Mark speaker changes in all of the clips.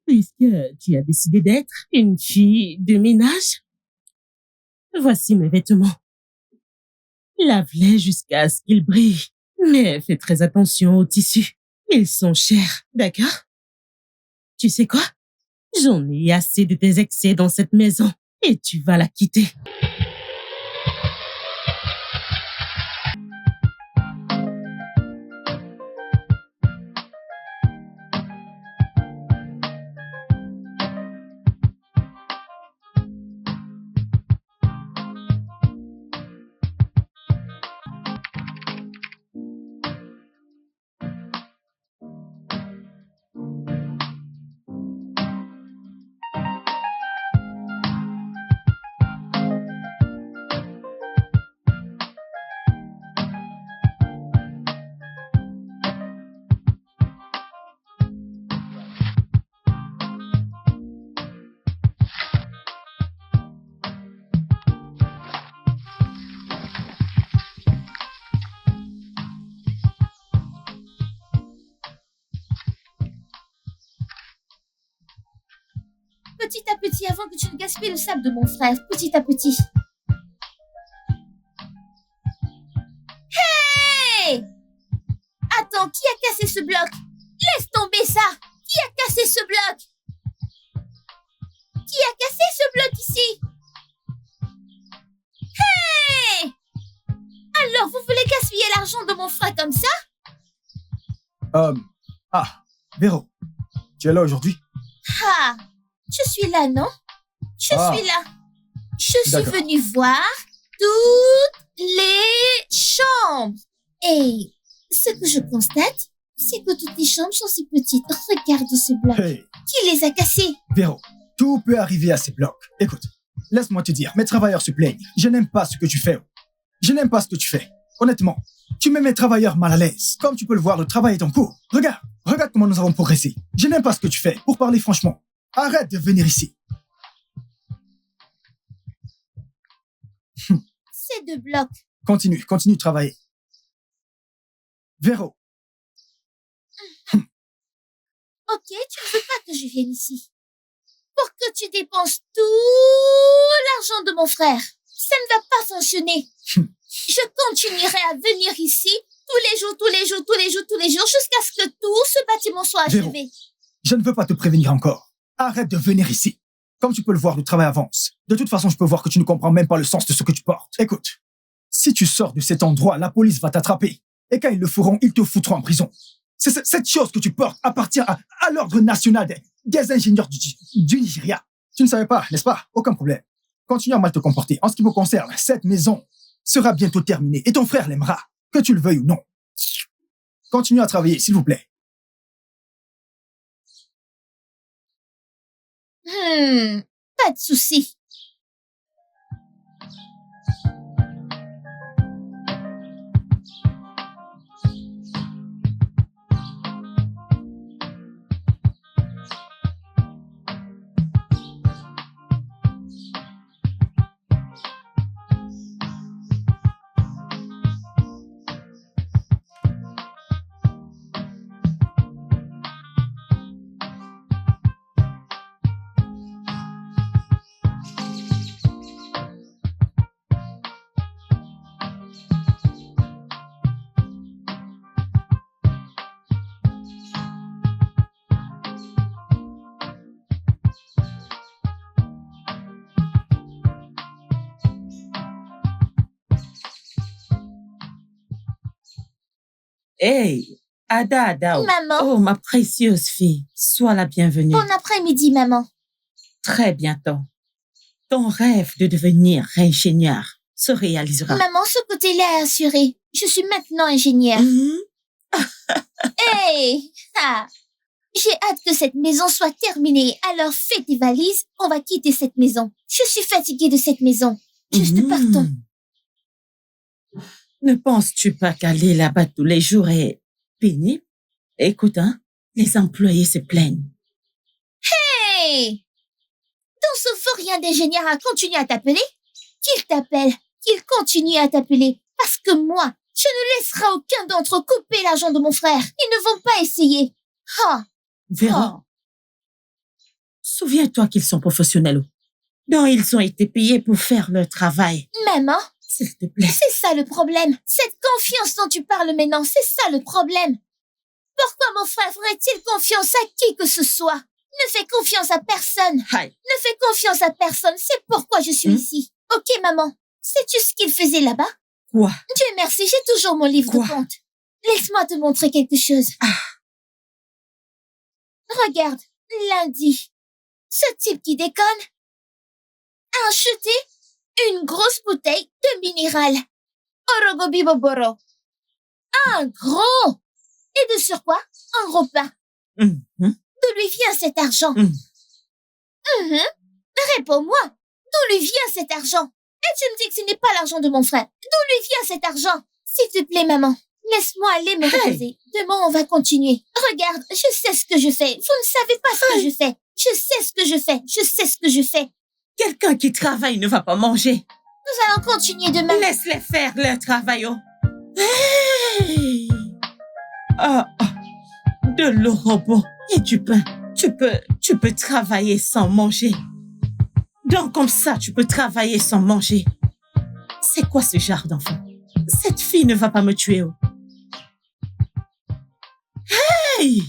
Speaker 1: Puisque tu as décidé d'être une fille de ménage, voici mes vêtements. Lave-les jusqu'à ce qu'ils brillent. Mais fais très attention aux tissus. Ils sont chers, d'accord? Tu sais quoi? J'en ai assez de tes excès dans cette maison et tu vas la quitter.
Speaker 2: Petit à petit, avant que tu ne gaspilles le sable de mon frère, petit à petit. Hey! Attends, qui a cassé ce bloc? Laisse tomber ça! Qui a cassé ce bloc? Qui a cassé ce bloc ici? Hey! Alors, vous voulez gaspiller l'argent de mon frère comme ça?
Speaker 3: Véro, tu es là aujourd'hui?
Speaker 2: Ah! Je suis là, non? Je suis là. Je suis venue voir toutes les chambres. Et ce que je constate, c'est que toutes les chambres sont si petites. Regarde ce bloc.
Speaker 3: Hey.
Speaker 2: Qui les a cassés?
Speaker 3: Véro, tout peut arriver à ces blocs. Écoute, laisse-moi te dire, mes travailleurs se plaignent. Je n'aime pas ce que tu fais. Je n'aime pas ce que tu fais. Honnêtement, tu mets mes travailleurs mal à l'aise. Comme tu peux le voir, le travail est en cours. Regarde comment nous avons progressé. Je n'aime pas ce que tu fais, pour parler franchement. Arrête de venir ici.
Speaker 2: Ces deux blocs.
Speaker 3: Continue de travailler. Véro.
Speaker 2: Ok, tu ne veux pas que je vienne ici. Pour que tu dépenses tout l'argent de mon frère. Ça ne va pas fonctionner. Je continuerai à venir ici tous les jours, jusqu'à ce que tout ce bâtiment soit achevé.
Speaker 3: Véro, je ne veux pas te prévenir encore. Arrête de venir ici. Comme tu peux le voir, le travail avance. De toute façon, je peux voir que tu ne comprends même pas le sens de ce que tu portes. Écoute, si tu sors de cet endroit, la police va t'attraper. Et quand ils le feront, ils te foutront en prison. Cette chose que tu portes appartient à l'ordre national des ingénieurs du Nigeria. Tu ne savais pas, n'est-ce pas? Aucun problème. Continue à mal te comporter. En ce qui me concerne, cette maison sera bientôt terminée et ton frère l'aimera, que tu le veuilles ou non. Continue à travailler, s'il vous plaît.
Speaker 2: Pas de souci.
Speaker 1: Hey, Ada.
Speaker 2: Maman.
Speaker 1: Oh, ma précieuse fille, sois la bienvenue.
Speaker 2: Bon après-midi, maman.
Speaker 1: Très bientôt. Ton rêve de devenir ingénieur se réalisera.
Speaker 2: Maman, ce côté-là est assuré. Je suis maintenant ingénieure. Hey! J'ai hâte que cette maison soit terminée. Alors fais tes valises, on va quitter cette maison. Je suis fatiguée de cette maison. Juste partons.
Speaker 1: Ne penses-tu pas qu'aller là-bas tous les jours est pénible? Écoute, les employés se plaignent.
Speaker 2: Hey! Dans ce fort rien d'ingénieur a continué à t'appeler? Qu'il t'appelle, qu'il continue à t'appeler. Parce que moi, je ne laisserai aucun d'entre eux couper l'argent de mon frère. Ils ne vont pas essayer.
Speaker 1: Véro, Souviens-toi qu'ils sont professionnels. Donc, ils ont été payés pour faire leur travail.
Speaker 2: Maman,
Speaker 1: S'il te plaît.
Speaker 2: c'est ça le problème. Cette confiance dont tu parles maintenant, c'est ça le problème. Pourquoi mon frère ferait-il confiance à qui que ce soit? Ne fais confiance à personne.
Speaker 1: Aïe.
Speaker 2: Ne fais confiance à personne. C'est pourquoi je suis ici. Ok, maman. Sais-tu ce qu'il faisait là-bas?
Speaker 1: Quoi?
Speaker 2: Dieu merci, j'ai toujours mon livre
Speaker 1: Quoi?
Speaker 2: de comptes. Laisse-moi te montrer quelque chose.
Speaker 1: Ah.
Speaker 2: Regarde, lundi, ce type qui déconne a acheté une grosse bouteille de minéral. Orogobiboboro. Un gros. Et de surcroît, un gros pain.
Speaker 1: Mhm.
Speaker 2: D'où lui vient cet argent? Réponds-moi. D'où lui vient cet argent? Et tu me dis que ce n'est pas l'argent de mon frère. D'où lui vient cet argent? S'il te plaît, maman, laisse-moi aller me reposer. Demain, on va continuer. Regarde, je sais ce que je fais. Vous ne savez pas ce que je fais. Je sais ce que je fais. Je sais ce que je fais.
Speaker 1: Quelqu'un qui travaille ne va pas manger.
Speaker 2: Nous allons continuer demain.
Speaker 1: Laisse-les faire leur travail. Oh. Hey. Ah, de l'eau robot et du pain. Tu peux travailler sans manger. Donc, comme ça, tu peux travailler sans manger. C'est quoi ce genre d'enfant? Cette fille ne va pas me tuer. Oh. Hey!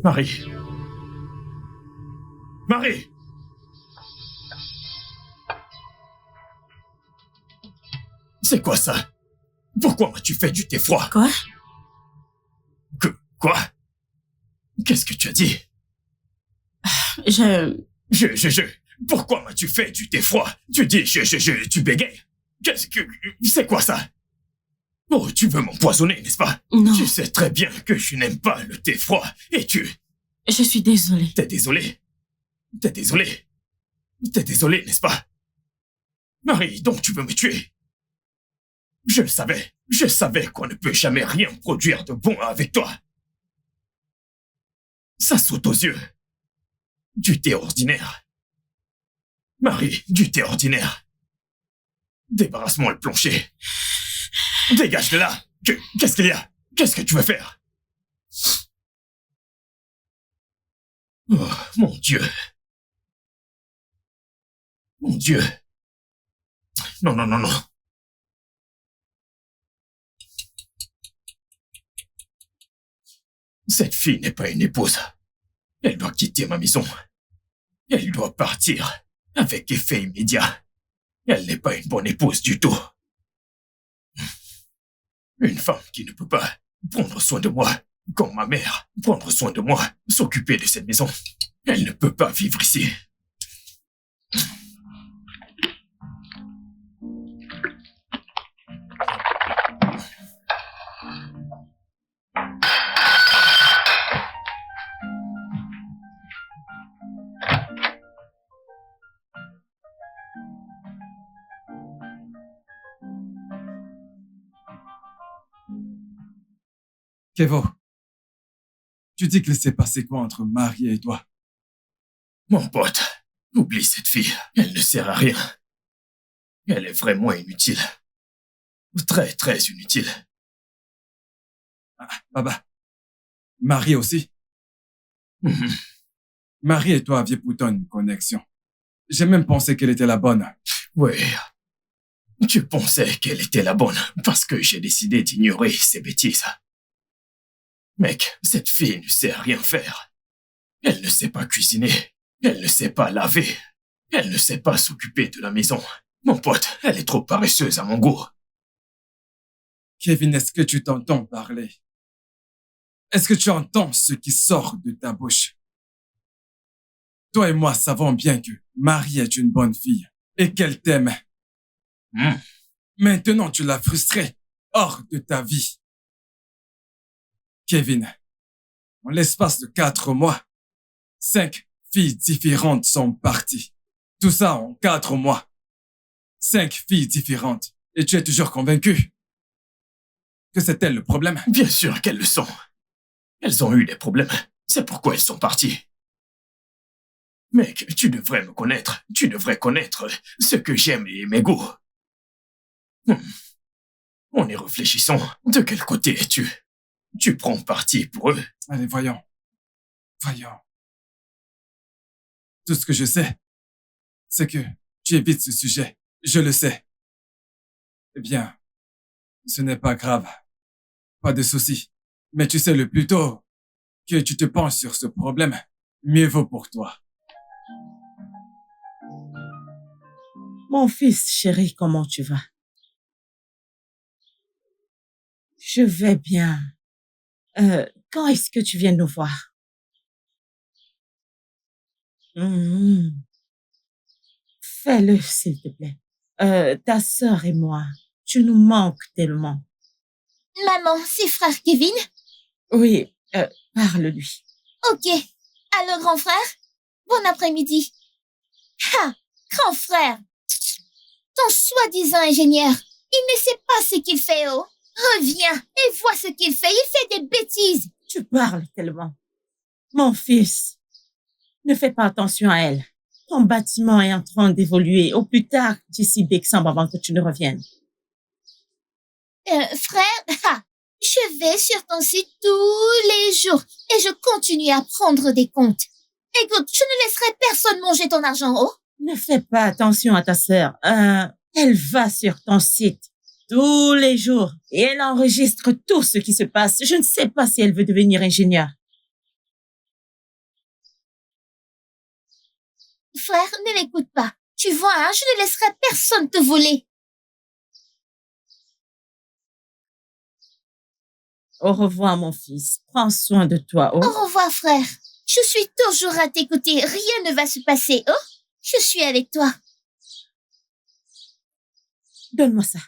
Speaker 3: Marie. Marie! C'est quoi ça? Pourquoi m'as-tu fait du thé froid?
Speaker 1: Quoi?
Speaker 3: Quoi? Qu'est-ce que tu as dit? Pourquoi m'as-tu fait du thé froid? Tu dis tu bégayes. C'est quoi ça? Oh, tu veux m'empoisonner, n'est-ce pas?
Speaker 1: Non.
Speaker 3: Tu sais très bien que je n'aime pas le thé froid. Et
Speaker 1: Je suis désolée.
Speaker 3: T'es désolé? T'es désolé? T'es désolé, n'est-ce pas? Marie, donc tu veux me tuer? Je savais qu'on ne peut jamais rien produire de bon avec toi. Ça saute aux yeux. Du thé ordinaire. Marie, du thé ordinaire. Débarrasse-moi le plancher. Dégage de là. Qu'est-ce qu'il y a? Qu'est-ce que tu veux faire? Oh, mon Dieu. Mon Dieu. Non. Cette fille n'est pas une épouse. Elle doit quitter ma maison. Elle doit partir avec effet immédiat. Elle n'est pas une bonne épouse du tout. Une femme qui ne peut pas prendre soin de moi, comme ma mère, prendre soin de moi, s'occuper de cette maison. Elle ne peut pas vivre ici.
Speaker 4: Kevo, tu dis qu'il s'est passé quoi entre Marie et toi?
Speaker 3: Mon pote, oublie cette fille. Elle ne sert à rien. Elle est vraiment inutile. Très, très inutile.
Speaker 4: Ah, Baba, Marie aussi?
Speaker 3: Mhm.
Speaker 4: Marie et toi aviez pourtant une connexion. J'ai même pensé qu'elle était la bonne.
Speaker 3: Oui. Tu pensais qu'elle était la bonne parce que j'ai décidé d'ignorer ces bêtises. Mec, cette fille ne sait rien faire. Elle ne sait pas cuisiner. Elle ne sait pas laver. Elle ne sait pas s'occuper de la maison. Mon pote, elle est trop paresseuse à mon goût.
Speaker 4: Kevin, est-ce que tu t'entends parler? Est-ce que tu entends ce qui sort de ta bouche? Toi et moi savons bien que Marie est une bonne fille et qu'elle t'aime. Maintenant, tu l'as frustrée hors de ta vie. Kevin, en l'espace de 4 mois, 5 filles différentes sont parties. Tout ça en 4 mois. 5 filles différentes. Et tu es toujours convaincu que c'est elle le problème?
Speaker 3: Bien sûr qu'elles le sont. Elles ont eu des problèmes. C'est pourquoi elles sont parties. Mec, tu devrais me connaître. Tu devrais connaître ce que j'aime et mes goûts. On y réfléchissons. De quel côté es-tu? Tu prends parti pour eux?
Speaker 4: Allez, voyons. Voyons. Tout ce que je sais, c'est que tu évites ce sujet. Je le sais. Eh bien, ce n'est pas grave. Pas de souci. Mais tu sais, le plus tôt que tu te penches sur ce problème, mieux vaut pour toi.
Speaker 1: Mon fils chéri, comment tu vas? Je vais bien. Quand est-ce que tu viens nous voir? Fais-le, s'il te plaît. Ta sœur et moi, tu nous manques tellement.
Speaker 2: Maman, c'est frère Kevin?
Speaker 1: Oui, parle-lui.
Speaker 2: Ok. Alors, grand frère? Bon après-midi. Ha! Grand frère! Ton soi-disant ingénieur, il ne sait pas ce qu'il fait, oh! Reviens et vois ce qu'il fait. Il fait des bêtises.
Speaker 1: Tu parles tellement. Mon fils, ne fais pas attention à elle. Ton bâtiment est en train d'évoluer. Au plus tard, d'ici décembre, avant que tu ne reviennes.
Speaker 2: Frère, je vais sur ton site tous les jours et je continue à prendre des comptes. Écoute, je ne laisserai personne manger ton argent, oh.
Speaker 1: Ne fais pas attention à ta sœur. Elle va sur ton site tous les jours et elle enregistre tout ce qui se passe. Je ne sais pas si elle veut devenir ingénieure.
Speaker 2: Frère, ne l'écoute pas. Tu vois, hein, je ne laisserai personne te voler.
Speaker 1: Au revoir, mon fils. Prends soin de toi, oh.
Speaker 2: Au revoir, frère. Je suis toujours à t'écouter. Rien ne va se passer, oh. Je suis avec toi.
Speaker 1: Donne-moi ça.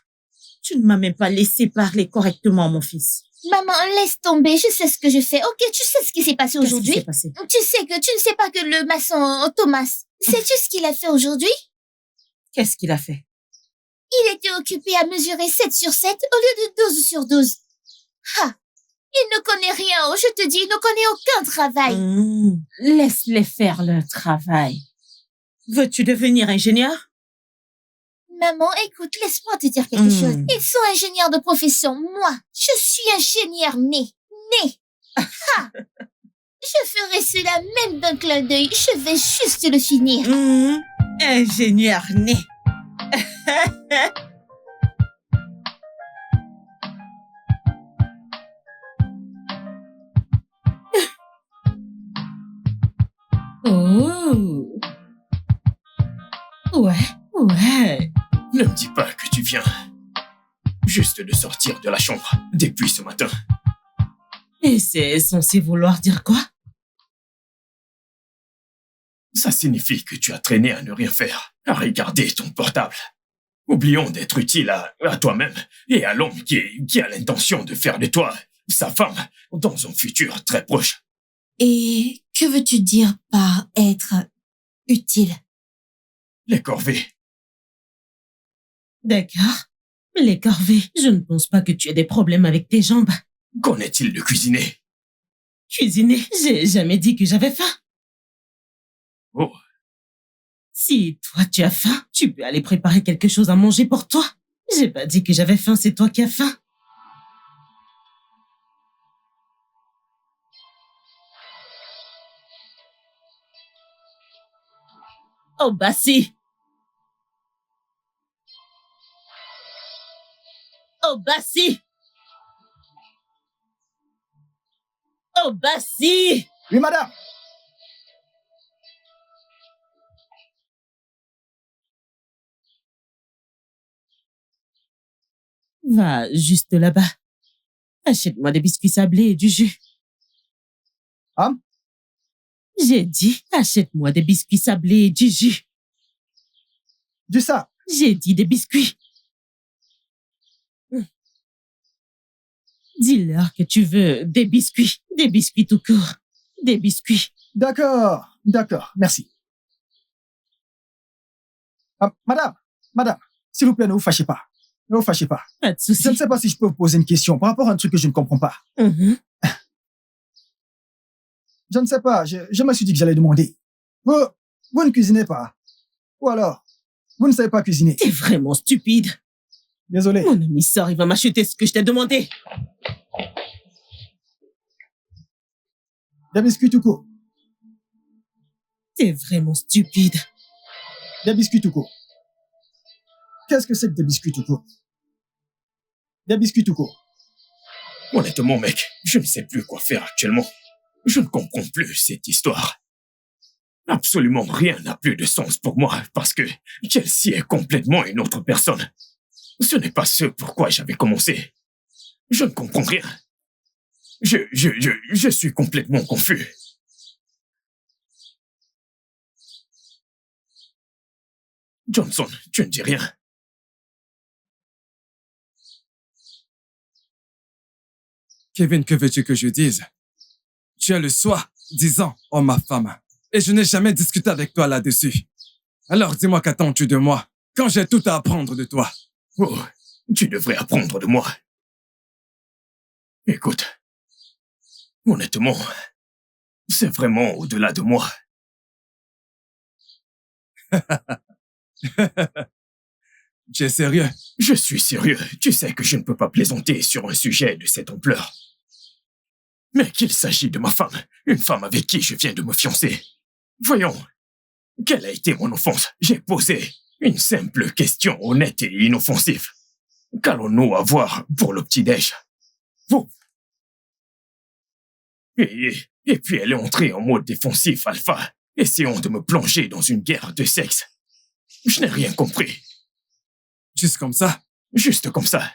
Speaker 1: Tu ne m'as même pas laissé parler correctement, mon fils.
Speaker 2: Maman, laisse tomber. Je sais ce que je fais. Ok, tu sais ce qui s'est passé aujourd'hui?
Speaker 1: Qu'est-ce qui s'est passé?
Speaker 2: Tu sais que tu ne sais pas que le maçon Thomas, sais-tu ce qu'il a fait aujourd'hui?
Speaker 1: Qu'est-ce qu'il a fait?
Speaker 2: Il était occupé à mesurer 7 sur 7 au lieu de 12 sur 12. Ha! Il ne connaît rien, oh, je te dis, il ne connaît aucun travail.
Speaker 1: Laisse-les faire leur travail. Veux-tu devenir ingénieur?
Speaker 2: Maman, écoute, laisse-moi te dire quelque chose. Ils sont ingénieurs de profession. Moi, je suis ingénieur né. Ha! Je ferai cela même d'un clin d'œil. Je vais juste le finir.
Speaker 1: Ingénieur né. Oh. Ouais.
Speaker 3: Ne me dis pas que tu viens juste de sortir de la chambre depuis ce matin.
Speaker 1: Et c'est censé vouloir dire quoi?
Speaker 3: Ça signifie que tu as traîné à ne rien faire, à regarder ton portable. Oublions d'être utile à toi-même et à l'homme qui a l'intention de faire de toi sa femme dans un futur très proche.
Speaker 2: Et que veux-tu dire par être utile?
Speaker 3: Les corvées.
Speaker 1: D'accord. Les corvées, je ne pense pas que tu aies des problèmes avec tes jambes.
Speaker 3: Qu'en est-il de cuisiner?
Speaker 1: Cuisiner? J'ai jamais dit que j'avais faim.
Speaker 3: Oh.
Speaker 1: Si toi tu as faim, tu peux aller préparer quelque chose à manger pour toi. J'ai pas dit que j'avais faim, c'est toi qui as faim. Oh bah si. Oh bah si. Oh bah si.
Speaker 3: Oui, madame.
Speaker 1: Va juste là-bas. Achète-moi des biscuits sablés et du jus.
Speaker 3: Ah?
Speaker 1: J'ai dit, achète-moi des biscuits sablés et du jus.
Speaker 3: Dis ça.
Speaker 1: J'ai dit des biscuits. Dis-leur que tu veux des biscuits tout court, des biscuits.
Speaker 3: D'accord, merci. Ah, madame, s'il vous plaît, ne vous fâchez pas. Ne vous fâchez pas.
Speaker 1: Pas de souci.
Speaker 3: Je ne sais pas si je peux vous poser une question par rapport à un truc que je ne comprends pas. Je ne sais pas, je me suis dit que j'allais demander. Vous ne cuisinez pas? Ou alors, vous ne savez pas cuisiner?
Speaker 1: T'es vraiment stupide.
Speaker 3: Désolé.
Speaker 1: Mon ami sort, il va m'acheter ce que je t'ai demandé.
Speaker 3: Des biscuits tout court.
Speaker 1: T'es vraiment stupide.
Speaker 3: Des biscuits tout court. Qu'est-ce que c'est que des biscuits tout court? Des biscuits tout court.
Speaker 5: Honnêtement, mec, je ne sais plus quoi faire actuellement. Je ne comprends plus cette histoire. Absolument rien n'a plus de sens pour moi parce que Chelsea est complètement une autre personne. Ce n'est pas ce pourquoi j'avais commencé. Je ne comprends rien. Je suis complètement confus. Johnson, tu ne dis rien.
Speaker 4: Kevin, que veux-tu que je dise? Tu as le soi-disant homme ma femme. Et je n'ai jamais discuté avec toi là-dessus. Alors dis-moi qu'attends-tu de moi quand j'ai tout à apprendre de toi?
Speaker 5: Oh, tu devrais apprendre de moi. Écoute, honnêtement, c'est vraiment au-delà de moi.
Speaker 4: Tu es sérieux?
Speaker 5: Je suis sérieux. Tu sais que je ne peux pas plaisanter sur un sujet de cette ampleur. Mais qu'il s'agit de ma femme, une femme avec qui je viens de me fiancer. Voyons, quelle a été mon offense? J'ai posé une simple question honnête et inoffensive. Qu'allons-nous avoir pour le petit-déj? Vous. Et puis elle est entrée en mode défensif alpha, essayant de me plonger dans une guerre de sexe. Je n'ai rien compris.
Speaker 4: Juste comme ça?
Speaker 5: Juste comme ça.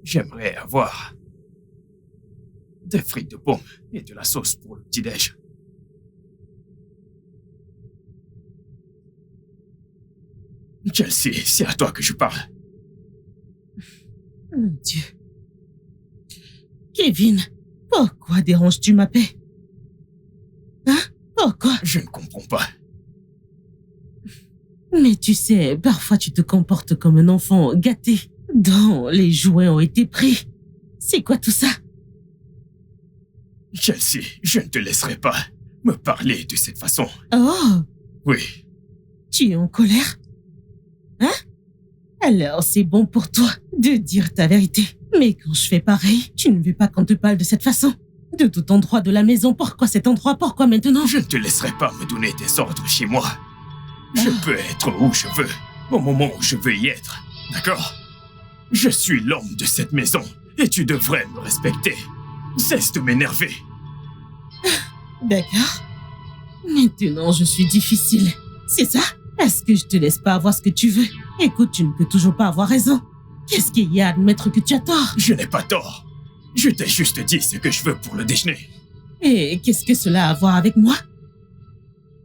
Speaker 5: J'aimerais avoir des frites de pommes et de la sauce pour le petit-déj. Chelsea, c'est à toi que je parle.
Speaker 1: Mon Dieu. Kevin, pourquoi déranges-tu ma paix? Hein? Pourquoi?
Speaker 5: Je ne comprends pas.
Speaker 1: Mais tu sais, parfois tu te comportes comme un enfant gâté, dont les jouets ont été pris. C'est quoi tout ça?
Speaker 5: Chelsea, je ne te laisserai pas me parler de cette façon.
Speaker 1: Oh,
Speaker 5: Oui,
Speaker 1: tu es en colère? Hein? Alors c'est bon pour toi de dire ta vérité. Mais quand je fais pareil, tu ne veux pas qu'on te parle de cette façon. De tout endroit de la maison, pourquoi cet endroit? Pourquoi maintenant?
Speaker 5: je ne te laisserai pas me donner des ordres chez moi. Je peux être où je veux, au moment où je veux y être. D'accord? Je suis l'homme de cette maison et tu devrais me respecter. Cesse de m'énerver.
Speaker 1: D'accord. Maintenant, je suis difficile. C'est ça? Est-ce que je te laisse pas avoir ce que tu veux? Écoute, tu ne peux toujours pas avoir raison. Qu'est-ce qu'il y a à admettre que tu as tort?
Speaker 5: Je n'ai pas tort. Je t'ai juste dit ce que je veux pour le déjeuner.
Speaker 1: Et qu'est-ce que cela a à voir avec moi?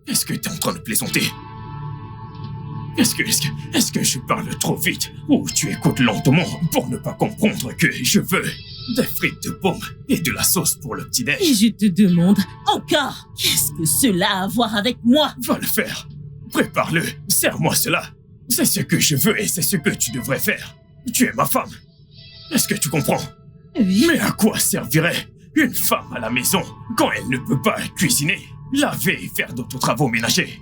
Speaker 5: Est-ce que tu es en train de plaisanter? Est-ce que je parle trop vite ou tu écoutes lentement pour ne pas comprendre que je veux des frites de pommes et de la sauce pour le
Speaker 1: Et
Speaker 5: petit-déj.
Speaker 1: je te demande encore, qu'est-ce que cela a à voir avec moi?
Speaker 5: Va le faire. Prépare-le. Sers-moi cela. C'est ce que je veux et c'est ce que tu devrais faire. Tu es ma femme. Est-ce que tu comprends?
Speaker 1: Oui.
Speaker 5: Mais à quoi servirait une femme à la maison quand elle ne peut pas cuisiner, laver et faire d'autres travaux ménagers?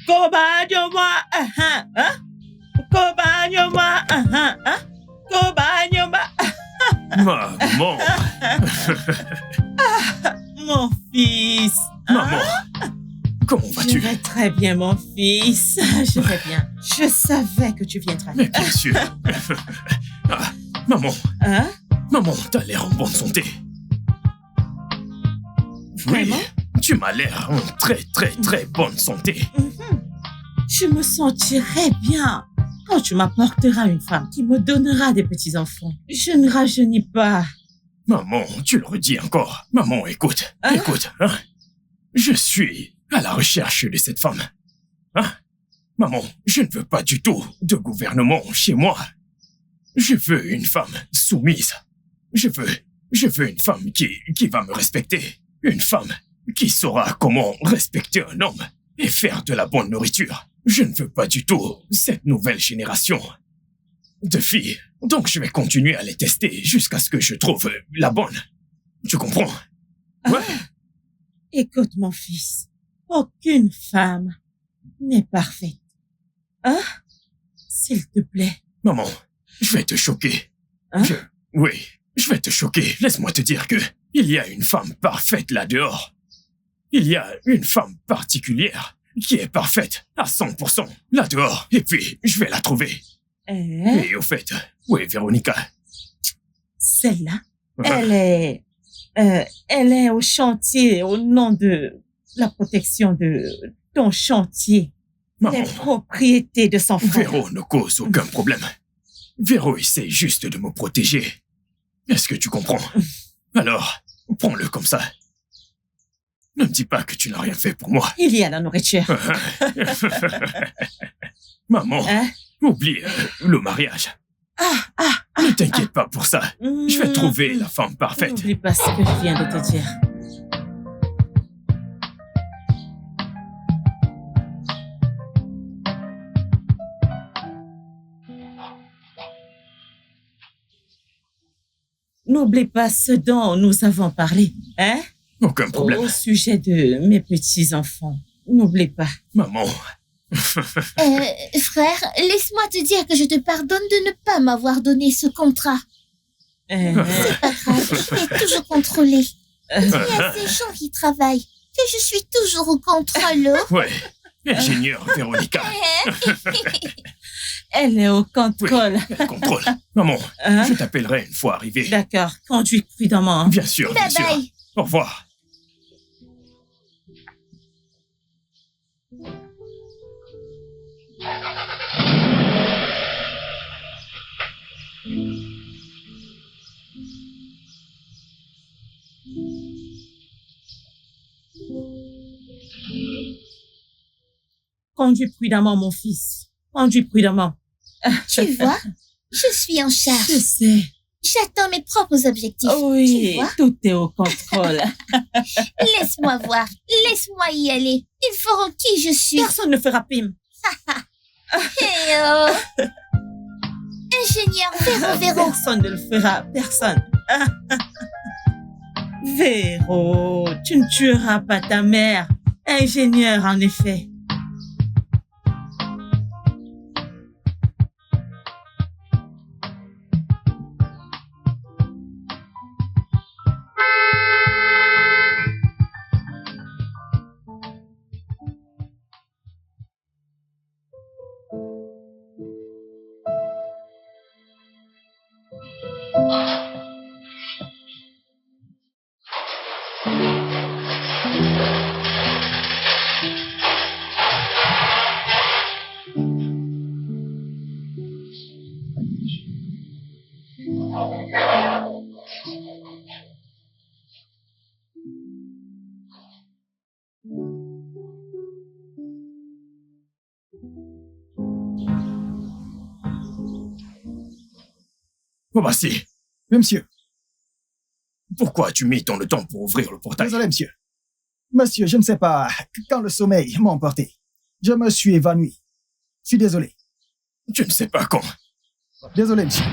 Speaker 1: Cobagne-moi, hein? Cobagne-moi, hein? Cobagne-moi,
Speaker 5: Maman,
Speaker 1: mon fils.
Speaker 5: maman, comment
Speaker 1: Je
Speaker 5: vas-tu?
Speaker 1: vais très bien, mon fils. Je vais bien. Je savais que tu viendrais.
Speaker 5: Mais bien sûr. Ah, maman,
Speaker 1: Hein?
Speaker 5: maman, t'as l'air en bonne santé.
Speaker 1: Vraiment?
Speaker 5: Oui, tu m'as l'air en très très très bonne santé.
Speaker 1: Mhm. Je me sentirai bien quand tu m'apporteras une femme qui me donnera des petits-enfants. Je ne rajeunis pas.
Speaker 5: Maman, tu le redis encore. Maman, écoute,
Speaker 1: Hein?
Speaker 5: écoute. Hein? Je suis à la recherche de cette femme. Hein? Maman, je ne veux pas du tout de gouvernement chez moi. Je veux une femme soumise. Je veux une femme qui va me respecter. Une femme qui saura comment respecter un homme et faire de la bonne nourriture. Je ne veux pas du tout cette nouvelle génération de filles. Donc je vais continuer à les tester jusqu'à ce que je trouve la bonne. Tu comprends? Ouais.
Speaker 1: Écoute, mon fils, aucune femme n'est parfaite. Hein? S'il te plaît.
Speaker 5: Maman, je vais te choquer.
Speaker 1: Hein?
Speaker 5: Oui, je vais te choquer. Laisse-moi te dire que il y a une femme parfaite là dehors. Il y a une femme particulière qui est parfaite à 100% là dehors. Et puis, je vais la trouver. Et au fait, où est Véronica?
Speaker 1: Celle-là, elle est au chantier au nom de la protection de ton chantier.
Speaker 5: Maman,
Speaker 1: Les propriétés de son frère.
Speaker 5: Véro ne cause aucun problème. Véro essaie juste de me protéger. Est-ce que tu comprends? Alors, prends-le comme ça. Ne me dis pas que tu n'as rien fait pour moi.
Speaker 1: Il y a la nourriture.
Speaker 5: Maman,
Speaker 1: Hein?
Speaker 5: oublie le mariage. Ne t'inquiète pas pour ça. Je vais trouver la femme parfaite.
Speaker 1: N'oublie pas ce que je viens de te dire. N'oublie pas ce dont nous avons parlé, hein?
Speaker 5: Aucun problème.
Speaker 1: Au sujet de mes petits-enfants. N'oublie pas.
Speaker 5: Maman,
Speaker 2: Frère, laisse-moi te dire que je te pardonne de ne pas m'avoir donné ce contrat. C'est pas grave, je vais toujours contrôler. Il y a ces gens qui travaillent, que je suis toujours au contrôle.
Speaker 5: ouais. Ingénieur Véronica,
Speaker 1: Elle est au contrôle.
Speaker 5: elle contrôle. Maman,
Speaker 1: Hein?
Speaker 5: je t'appellerai une fois arrivé.
Speaker 1: D'accord, conduis prudemment. Hein.
Speaker 5: Bien sûr, bien
Speaker 2: Bye
Speaker 5: sûr.
Speaker 2: bye.
Speaker 5: Au revoir.
Speaker 1: Conduis prudemment, mon fils. Conduis prudemment.
Speaker 2: Tu vois, je suis en charge.
Speaker 1: Je sais.
Speaker 2: J'atteins mes propres objectifs. Tu
Speaker 1: Oui,
Speaker 2: vois,
Speaker 1: tout est au contrôle.
Speaker 2: laisse-moi voir. Laisse-moi y aller. Ils feront qui je suis.
Speaker 1: Personne ne fera pime.
Speaker 2: Hey, ingénieur Véro.
Speaker 1: Personne ne le fera. Personne. Véro, tu ne tueras pas ta mère. Ingénieur, en effet.
Speaker 5: Obasi,
Speaker 3: Oui, monsieur.
Speaker 5: pourquoi as-tu mis tant de temps pour ouvrir le portail?
Speaker 3: Désolé, monsieur. Monsieur, je ne sais pas, quand le sommeil m'a emporté, je me suis évanoui. Je suis désolé.
Speaker 5: Tu ne sais pas quand.
Speaker 3: Désolé, monsieur.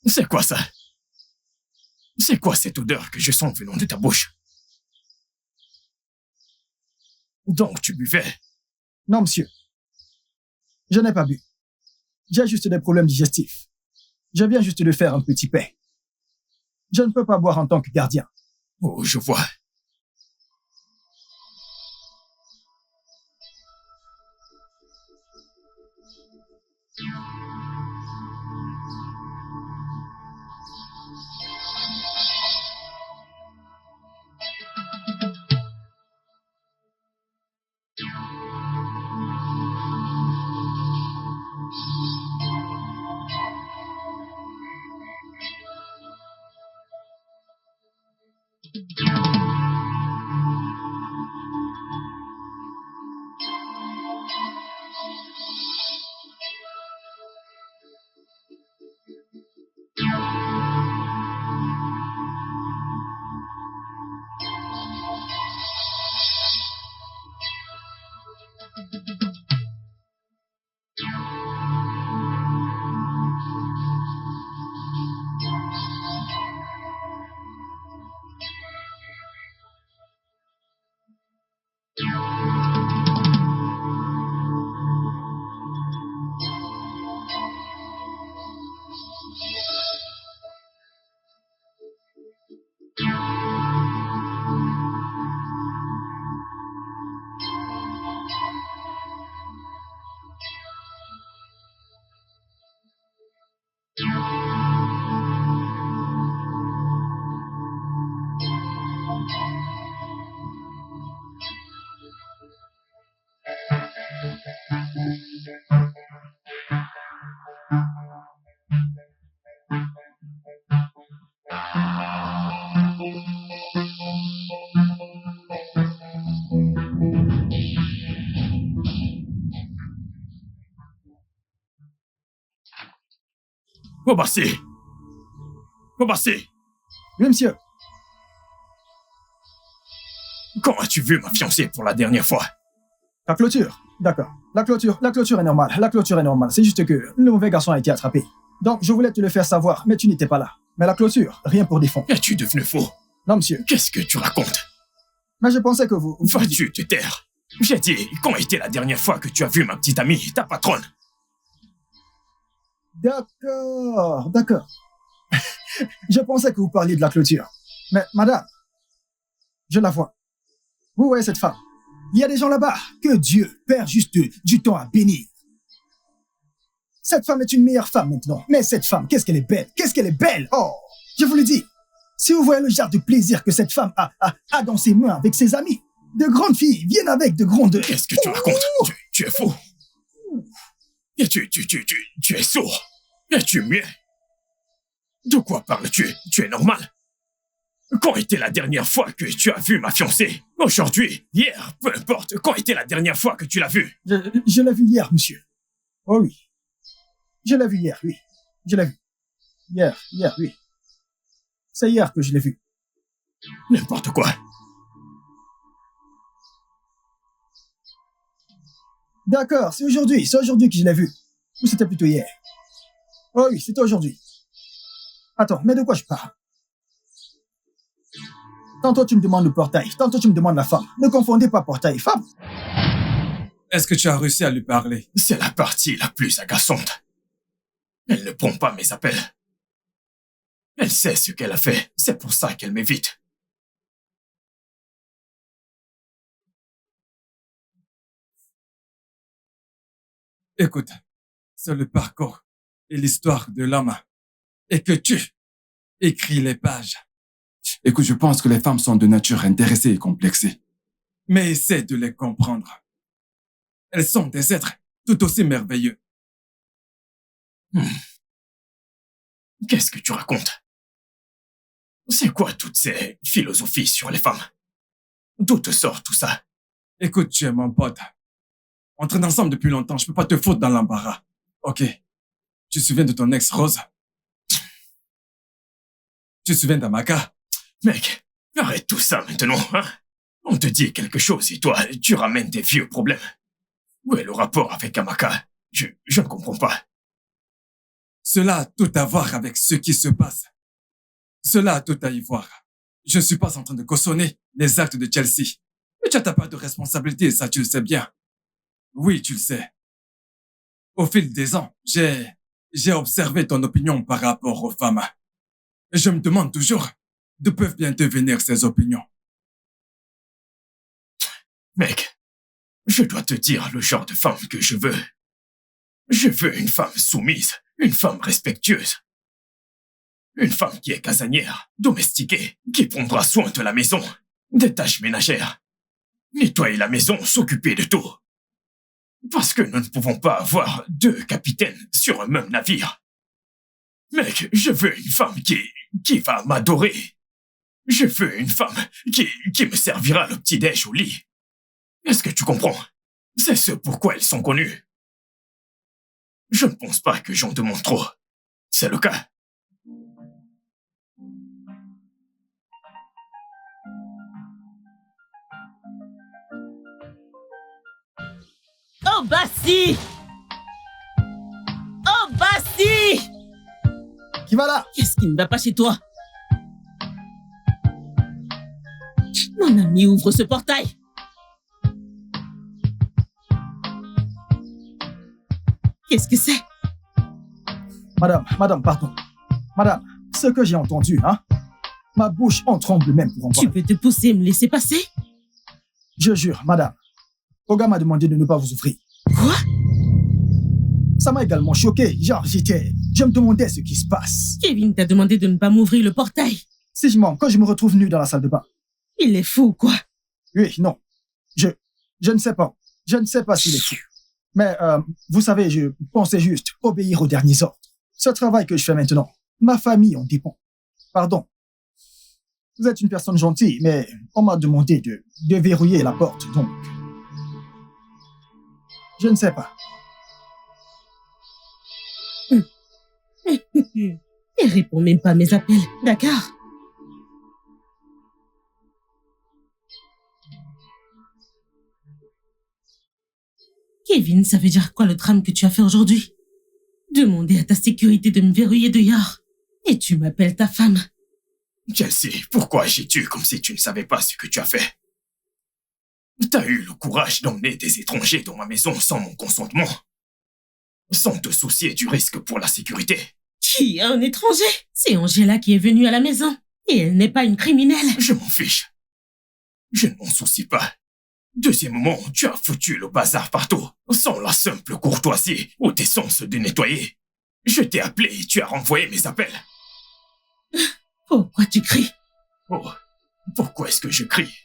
Speaker 5: C'est quoi ça? C'est quoi cette odeur que je sens venant de ta bouche? Donc tu buvais?
Speaker 3: Non, monsieur. Je n'ai pas bu. J'ai juste des problèmes digestifs. Je viens juste de faire un petit pain. Je ne peux pas boire en tant que gardien.
Speaker 5: Oh, je vois. Obasi! Obasi!
Speaker 3: Oui, monsieur.
Speaker 5: Quand as-tu vu ma fiancée pour la dernière fois?
Speaker 3: La clôture. D'accord. La clôture est normale. La clôture est normale. C'est juste que le mauvais garçon a été attrapé. Donc, je voulais te le faire savoir, mais tu n'étais pas là. Mais la clôture, rien pour défendre.
Speaker 5: Es-tu devenu fou?
Speaker 3: Non, monsieur.
Speaker 5: Qu'est-ce que tu racontes?
Speaker 3: Mais je pensais que vous...
Speaker 5: Vas-tu te taire? J'ai dit, quand était la dernière fois que tu as vu ma petite amie, ta patronne?
Speaker 3: D'accord, d'accord. Je pensais que vous parliez de la clôture. Mais, madame, je la vois. Vous voyez cette femme? Il y a des gens là-bas que Dieu perd juste du temps à bénir. Cette femme est une meilleure femme maintenant. Mais cette femme, qu'est-ce qu'elle est belle? Qu'est-ce qu'elle est belle? Oh, je vous le dis. Si vous voyez le genre de plaisir que cette femme a dans ses mains avec ses amis, de grandes filles viennent avec de grandes...
Speaker 5: Qu'est-ce que tu racontes? Tu es fou. Et tu es sourd. Et tu muet. De quoi parles-tu? Tu es normal. Quand était la dernière fois que tu as vu ma fiancée? Aujourd'hui, hier, peu importe. Quand était la dernière fois que tu l'as vue?
Speaker 3: Je l'ai vue hier, monsieur. Oh oui. Je l'ai vue hier, oui. Je l'ai vue. Hier, oui. C'est hier que je l'ai vue.
Speaker 5: N'importe quoi.
Speaker 3: D'accord, c'est aujourd'hui que je l'ai vue. Ou c'était plutôt hier? Oh oui, c'était aujourd'hui. Attends, mais de quoi je parle? Tantôt tu me demandes le portail, tantôt tu me demandes la femme. Ne confondez pas portail et femme.
Speaker 4: Est-ce que tu as réussi à lui parler?
Speaker 5: C'est la partie la plus agaçante. Elle ne prend pas mes appels. Elle sait ce qu'elle a fait. C'est pour ça qu'elle m'évite.
Speaker 4: Écoute, c'est le parcours et l'histoire de l'homme. Et que tu écris les pages. Écoute, je pense que les femmes sont de nature intéressées et complexées. Mais essaie de les comprendre. Elles sont des êtres tout aussi merveilleux.
Speaker 5: Qu'est-ce que tu racontes? C'est quoi toutes ces philosophies sur les femmes? D'où te sort tout ça?
Speaker 4: Écoute, tu es mon pote. On traîne ensemble depuis longtemps, je peux pas te foutre dans l'embarras. Ok. Tu te souviens de ton ex Rose? Tu te souviens d'Amaka?
Speaker 5: Mec, arrête tout ça maintenant, hein? On te dit quelque chose et toi, tu ramènes des vieux problèmes. Où est le rapport avec Amaka? Je ne comprends pas.
Speaker 4: Cela a tout à voir avec ce qui se passe. Cela a tout à y voir. Je ne suis pas en train de cautionner les actes de Chelsea. Mais tu as ta part de responsabilité et ça, tu le sais bien. Oui, tu le sais. Au fil des ans, j'ai observé ton opinion par rapport aux femmes. Et je me demande toujours d'où peuvent bien devenir ces opinions.
Speaker 5: Mec, je dois te dire le genre de femme que je veux. Je veux une femme soumise, une femme respectueuse. Une femme qui est casanière, domestiquée, qui prendra soin de la maison, des tâches ménagères. Nettoyer la maison, s'occuper de tout. Parce que nous ne pouvons pas avoir deux capitaines sur un même navire. Mec, je veux une femme qui va m'adorer. Je veux une femme qui me servira le petit-déj au lit. Est-ce que tu comprends? C'est ce pourquoi elles sont connues. Je ne pense pas que j'en demande trop. C'est le cas.
Speaker 1: Oh, Bassi! Oh, Bassi!
Speaker 3: Qui va là?
Speaker 1: Qu'est-ce qui ne va pas chez toi? Mon ami, ouvre ce portail. Qu'est-ce que c'est?
Speaker 3: Madame, pardon. Madame, ce que j'ai entendu, hein? Ma bouche en tremble même pour en
Speaker 1: Tu
Speaker 3: parler.
Speaker 1: peux te pousser et me laisser passer?
Speaker 3: Je jure, madame. Oga m'a demandé de ne pas vous ouvrir.
Speaker 1: Quoi?
Speaker 3: Ça m'a également choqué. Genre, je me demandais ce qui se passe.
Speaker 1: Kevin t'a demandé de ne pas m'ouvrir le portail.
Speaker 3: Si je mens, quand je me retrouve nu dans la salle de bain.
Speaker 1: Il est fou, quoi.
Speaker 3: Oui, non. Je ne sais pas. Je ne sais pas s'il est fou. Mais, vous savez, je pensais juste obéir aux derniers ordres. Ce travail que je fais maintenant, ma famille en dépend. Pardon. Vous êtes une personne gentille, mais on m'a demandé de verrouiller la porte, donc... Je ne sais pas.
Speaker 1: Il répond même pas à mes appels, d'accord? Kevin, ça veut dire quoi le drame que tu as fait aujourd'hui? Demander à ta sécurité de me verrouiller dehors. Et tu m'appelles ta femme.
Speaker 5: Chelsea, pourquoi agis-tu comme si tu ne savais pas ce que tu as fait? T'as eu le courage d'emmener des étrangers dans ma maison sans mon consentement, sans te soucier du risque pour la sécurité.
Speaker 1: Qui est un étranger? C'est Angela qui est venue à la maison. Et elle n'est pas une criminelle.
Speaker 5: Je m'en fiche. Je ne m'en soucie pas. Deuxièmement, tu as foutu le bazar partout, sans la simple courtoisie ou décence de nettoyer. Je t'ai appelé et tu as renvoyé mes appels.
Speaker 1: Pourquoi tu cries?
Speaker 5: Oh, pourquoi est-ce que je crie?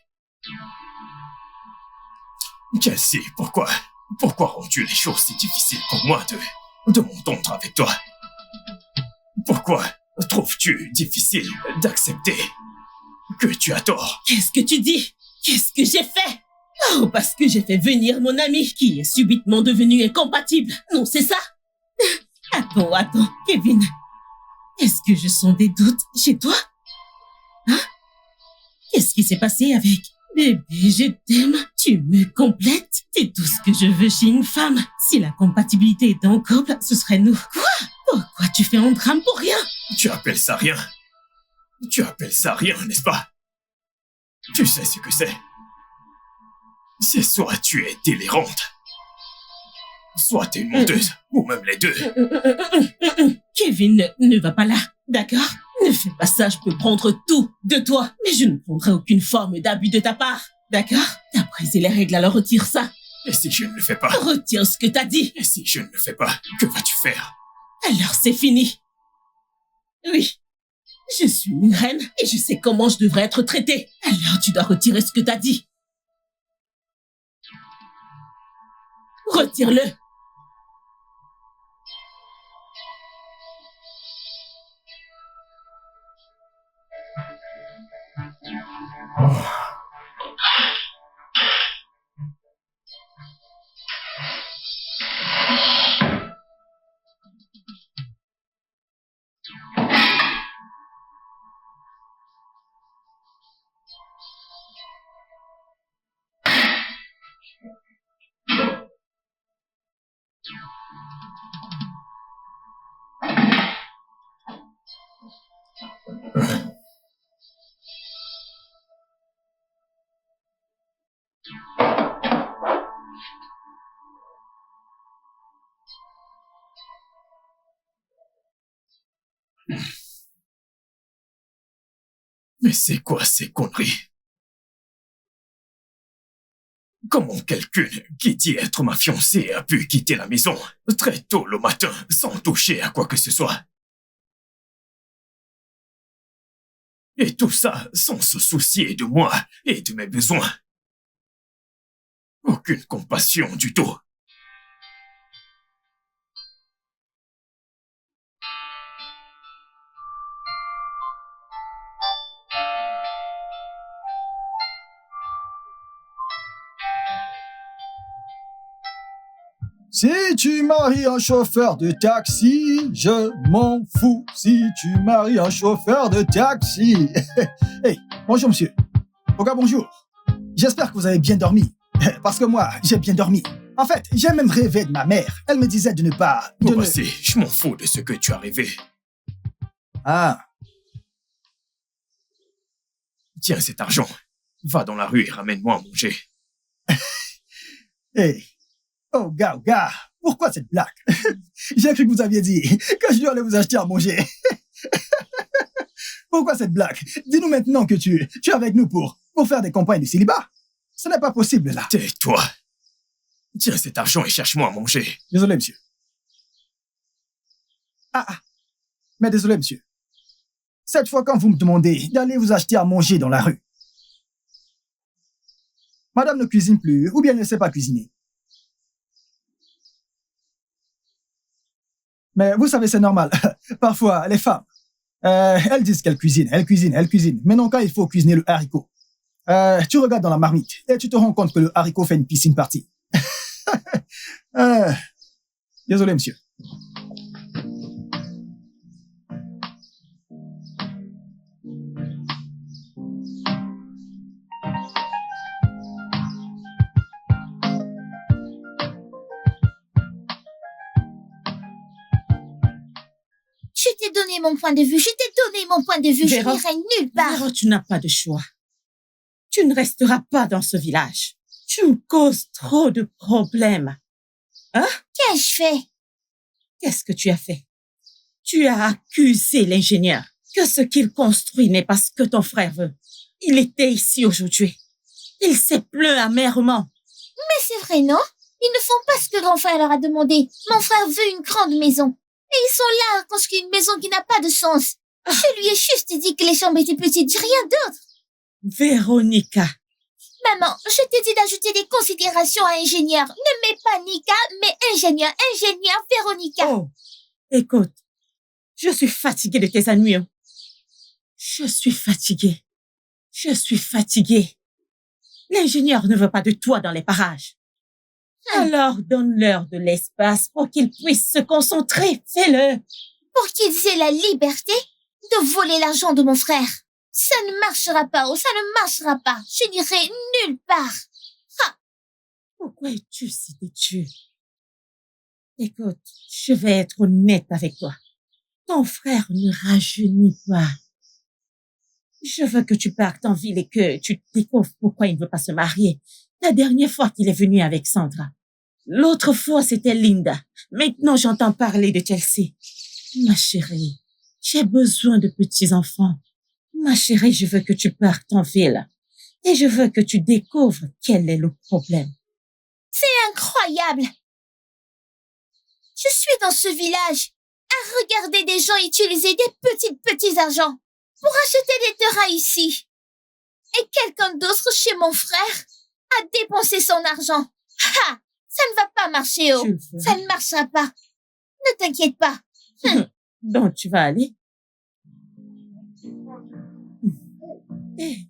Speaker 5: Chelsea, pourquoi rends-tu les choses si difficiles pour moi de m'entendre avec toi? Pourquoi trouves-tu difficile d'accepter que tu as tort?
Speaker 1: Qu'est-ce que tu dis? Qu'est-ce que j'ai fait? Oh, parce que j'ai fait venir mon ami qui est subitement devenu incompatible. Non, c'est ça? Attends, Kevin. Est-ce que je sens des doutes chez toi? Hein? Qu'est-ce qui s'est passé avec... Bébé, je t'aime. Tu me complètes. C'est tout ce que je veux chez une femme. Si la compatibilité était en couple, ce serait nous. Quoi? Pourquoi tu fais un drame pour rien?
Speaker 5: Tu appelles ça rien? Tu appelles ça rien, n'est-ce pas? Tu sais ce que c'est. C'est soit tu es délirante, soit t'es une menteuse, ou même les deux.
Speaker 1: Kevin, ne va pas là, d'accord? Ne fais pas ça, je peux prendre tout de toi, mais je ne prendrai aucune forme d'abus de ta part, d'accord? T'as brisé les règles, alors retire ça.
Speaker 5: Et si je ne le fais pas?
Speaker 1: Retire ce que t'as dit.
Speaker 5: Et si je ne le fais pas, que vas-tu faire?
Speaker 1: Alors c'est fini. Oui, je suis une reine et je sais comment je devrais être traitée. Alors tu dois retirer ce que t'as dit. Retire-le.
Speaker 5: Mais c'est quoi ces conneries? Comment quelqu'un qui dit être ma fiancée a pu quitter la maison très tôt le matin sans toucher à quoi que ce soit? Et tout ça sans se soucier de moi et de mes besoins. Aucune compassion du tout.
Speaker 3: Si tu maries un chauffeur de taxi, je m'en fous. Si tu maries un chauffeur de taxi. Hey, bonjour monsieur. Oga, bonjour. J'espère que vous avez bien dormi. Parce que moi, j'ai bien dormi. En fait, j'ai même rêvé de ma mère. Elle me disait de ne pas...
Speaker 5: Voici, je m'en fous de ce que tu as rêvé.
Speaker 3: Ah,
Speaker 5: Tiens cet argent. Va dans la rue et ramène-moi à manger.
Speaker 3: hey. Oh, gars, pourquoi cette blague? J'ai cru que vous aviez dit que je dois aller vous acheter à manger. Pourquoi cette blague? Dis-nous maintenant que tu es avec nous pour faire des campagnes de célibat. Ce n'est pas possible, là.
Speaker 5: Tais-toi. Tiens cet argent et cherche-moi à manger.
Speaker 3: Désolé, monsieur. Mais désolé, monsieur. Cette fois, quand vous me demandez d'aller vous acheter à manger dans la rue, madame ne cuisine plus ou bien ne sait pas cuisiner. Mais vous savez, c'est normal. Parfois, les femmes, elles disent qu'elles cuisinent, Mais non, quand il faut cuisiner le haricot, tu regardes dans la marmite et tu te rends compte que le haricot fait une piscine partie. Désolé, monsieur.
Speaker 2: Je t'ai donné mon point de vue. Je
Speaker 1: Véro,
Speaker 2: n'irai nulle part.
Speaker 1: Véro, tu n'as pas de choix. Tu ne resteras pas dans ce village. Tu me causes trop de problèmes.
Speaker 2: Qu'ai-je fait?
Speaker 1: Qu'est-ce que tu as fait? Tu as accusé l'ingénieur que ce qu'il construit n'est pas ce que ton frère veut. Il était ici aujourd'hui. Il s'est plaint amèrement.
Speaker 2: Mais c'est vrai, non? Ils ne font pas ce que grand frère leur a demandé. Mon frère veut une grande maison. Et ils sont là à construire une maison qui n'a pas de sens. Je lui ai juste dit que les chambres étaient petites, rien d'autre.
Speaker 1: Véronica,
Speaker 2: Maman, je t'ai dit d'ajouter des considérations à ingénieur. Ne mets pas Nika, mais ingénieur, Véronica.
Speaker 1: oh, écoute, je suis fatiguée de tes ennuis. Je suis fatiguée. L'ingénieur ne veut pas de toi dans les parages. Alors donne-leur de l'espace pour qu'ils puissent se concentrer. Fais-le.
Speaker 2: Pour qu'ils aient la liberté de voler l'argent de mon frère. Ça ne marchera pas, ça ne marchera pas. Je n'irai nulle part.
Speaker 1: Pourquoi es-tu si têtu? Écoute, je vais être honnête avec toi. Ton frère ne rajeunit pas. Je veux que tu partes en ville et que tu découvres pourquoi il ne veut pas se marier. La dernière fois qu'il est venu avec Sandra. L'autre fois, c'était Linda. Maintenant, j'entends parler de Chelsea. Ma chérie, j'ai besoin de petits-enfants. Ma chérie, je veux que tu partes en ville. Et je veux que tu découvres quel est le problème.
Speaker 2: C'est incroyable. Je suis dans ce village à regarder des gens utiliser des petits argents pour acheter des terrains ici. Et quelqu'un d'autre chez mon frère a dépensé son argent. Ça ne va pas marcher, oh. Ça ne marchera pas. Ne t'inquiète pas.
Speaker 1: Donc, tu vas aller? Eh.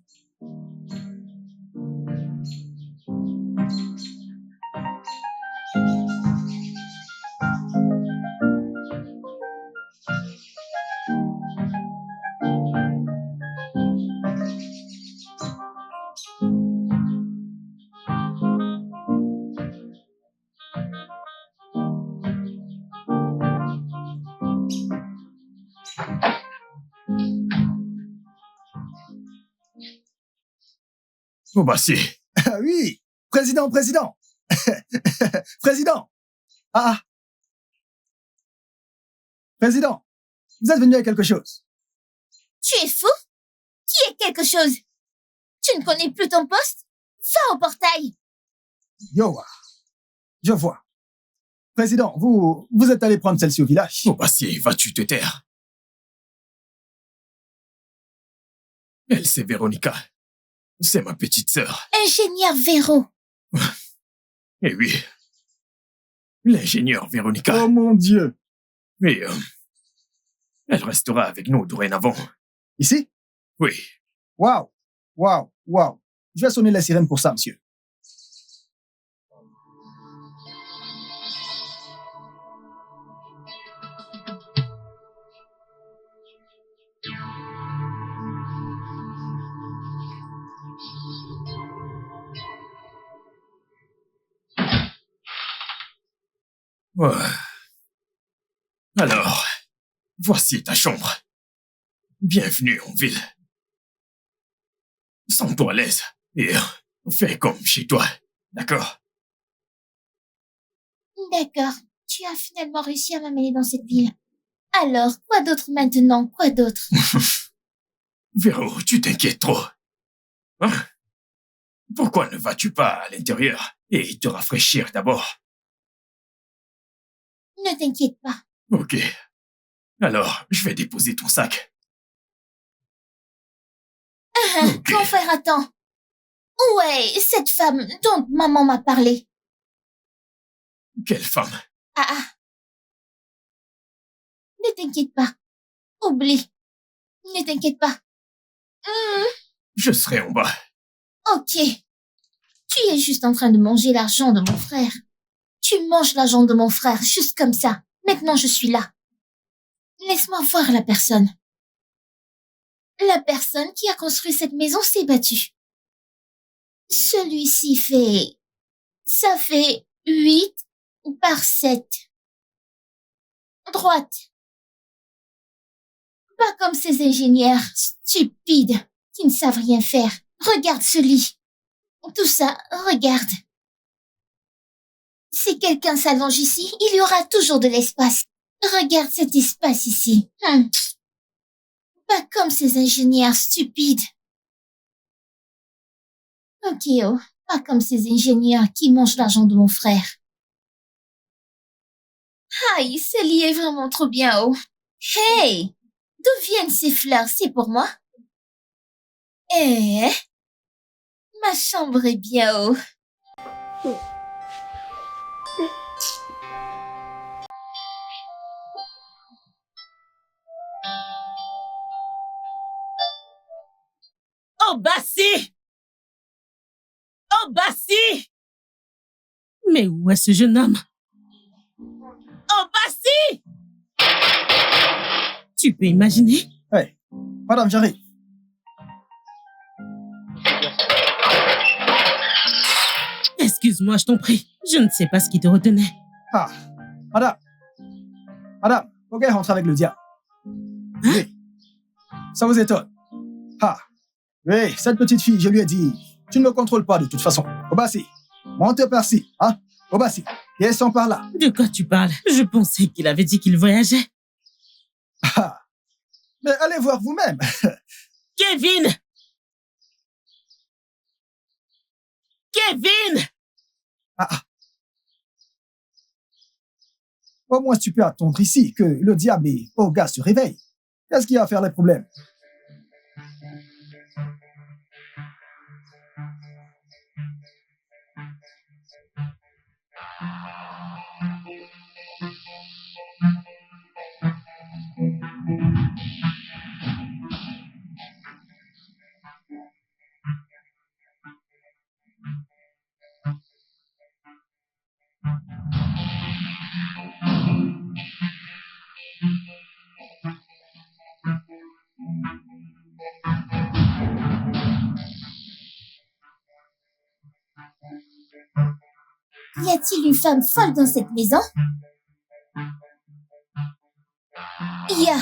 Speaker 5: Obasi,
Speaker 3: Ah oui, président. Président. Ah. Président, vous êtes venu avec quelque chose.
Speaker 2: Tu es fou? Qui est quelque chose? Tu ne connais plus ton poste? Va au portail.
Speaker 3: Yoa. Je vois. Président, vous êtes allé prendre celle-ci au village.
Speaker 5: Obasi, vas-tu te taire? Elle, c'est Véronica. C'est ma petite sœur.
Speaker 2: Ingénieur Véro.
Speaker 5: Eh oui. L'ingénieur Véronica.
Speaker 3: Oh mon Dieu.
Speaker 5: Mais elle restera avec nous dorénavant.
Speaker 3: Ici?
Speaker 5: Oui.
Speaker 3: Waouh. Je vais sonner la sirène pour ça, monsieur.
Speaker 5: Ouais. Alors, voici ta chambre. Bienvenue en ville. Sens-toi à l'aise et fais comme chez toi, d'accord?
Speaker 2: D'accord. Tu as finalement réussi à m'amener dans cette ville. Alors, quoi d'autre maintenant? Quoi d'autre?
Speaker 5: Véro, tu t'inquiètes trop. Hein? Pourquoi ne vas-tu pas à l'intérieur et te rafraîchir d'abord?
Speaker 2: Ne t'inquiète pas.
Speaker 5: Ok. Alors, je vais déposer ton sac. Ok.
Speaker 2: Grand frère, attends. Où est cette femme dont maman m'a parlé?
Speaker 5: Quelle femme?
Speaker 2: Ah. Ne t'inquiète pas. Oublie. Ne t'inquiète pas.
Speaker 5: Je serai en bas.
Speaker 2: Ok. Tu es juste en train de manger l'argent de mon frère. Tu manges l'argent de mon frère, juste comme ça. Maintenant, je suis là. Laisse-moi voir la personne. La personne qui a construit cette maison s'est battue. Celui-ci fait... Ça fait 8 par 7. Droite. Pas comme ces ingénieurs stupides qui ne savent rien faire. Regarde ce lit. Tout ça, regarde. Si quelqu'un s'allonge ici, il y aura toujours de l'espace. Regarde cet espace ici. Pas comme ces ingénieurs stupides. Ok, oh. Pas comme ces ingénieurs qui mangent l'argent de mon frère. Aïe, ce lit est vraiment trop bien, oh. Hey! D'où viennent ces fleurs? C'est pour moi? Eh? Ma chambre est bien haut.
Speaker 1: Obasi! Obasi! Mais où est ce jeune homme? Obasi! Tu peux imaginer?
Speaker 3: Hey, madame, j'arrive.
Speaker 1: Excuse-moi, je t'en prie. Je ne sais pas ce qui te retenait.
Speaker 3: Ah, madame. Madame, faut qu'elle rentre avec le diable. Oui. Ça vous étonne? Ah. Oui, cette petite fille, je lui ai dit, tu ne me contrôles pas de toute façon. Obasi, monte par-ci, hein? Obasi, descends par là.
Speaker 1: De quoi tu parles? Je pensais qu'il avait dit qu'il voyageait.
Speaker 3: Ah. Mais allez voir vous-même.
Speaker 1: Kevin! Kevin!
Speaker 3: Ah. Au moins, tu peux attendre ici que le diable et Olga se réveillent. Qu'est-ce qui va faire les problèmes?
Speaker 2: Y a-t-il une femme folle dans cette maison? Y a...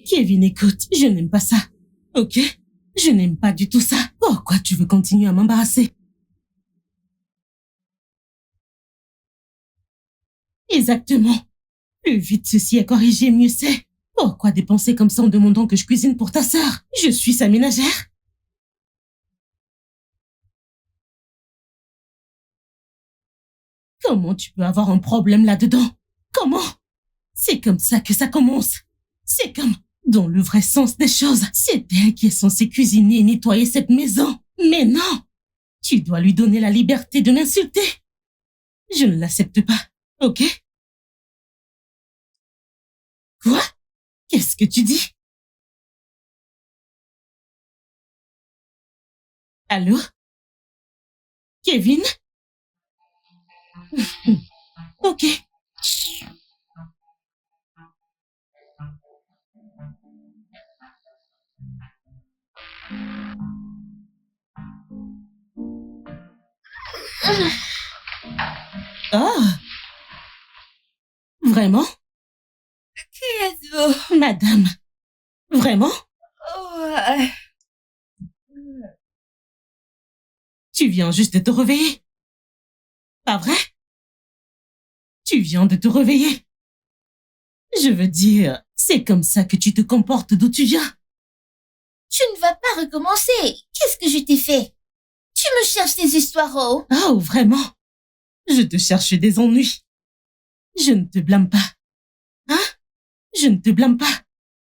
Speaker 1: Kevin, écoute, je n'aime pas ça. Ok? Je n'aime pas du tout ça. Pourquoi tu veux continuer à m'embarrasser? Exactement. Plus vite ceci est corrigé, mieux c'est. Pourquoi dépenser comme ça en demandant que je cuisine pour ta sœur? Je suis sa ménagère. Comment tu peux avoir un problème là-dedans? Comment? C'est comme ça que ça commence. C'est comme, dans le vrai sens des choses, c'est elle qui est censée cuisiner et nettoyer cette maison. Mais non! Tu dois lui donner la liberté de m'insulter. Je ne l'accepte pas, ok? Quoi? Qu'est-ce que tu dis? Allô? Kevin? Ok. Oh! Vraiment?
Speaker 2: Qui êtes-vous?
Speaker 1: Madame. Vraiment?
Speaker 2: Oh,
Speaker 1: Tu viens juste de te réveiller. Pas vrai? Tu viens de te réveiller. Je veux dire, c'est comme ça que tu te comportes d'où tu viens.
Speaker 2: tu ne vas pas recommencer. Qu'est-ce que je t'ai fait? Tu me cherches des histoires, oh?
Speaker 1: Oh, vraiment? Je te cherche des ennuis. Je ne te blâme pas. Hein? Je ne te blâme pas.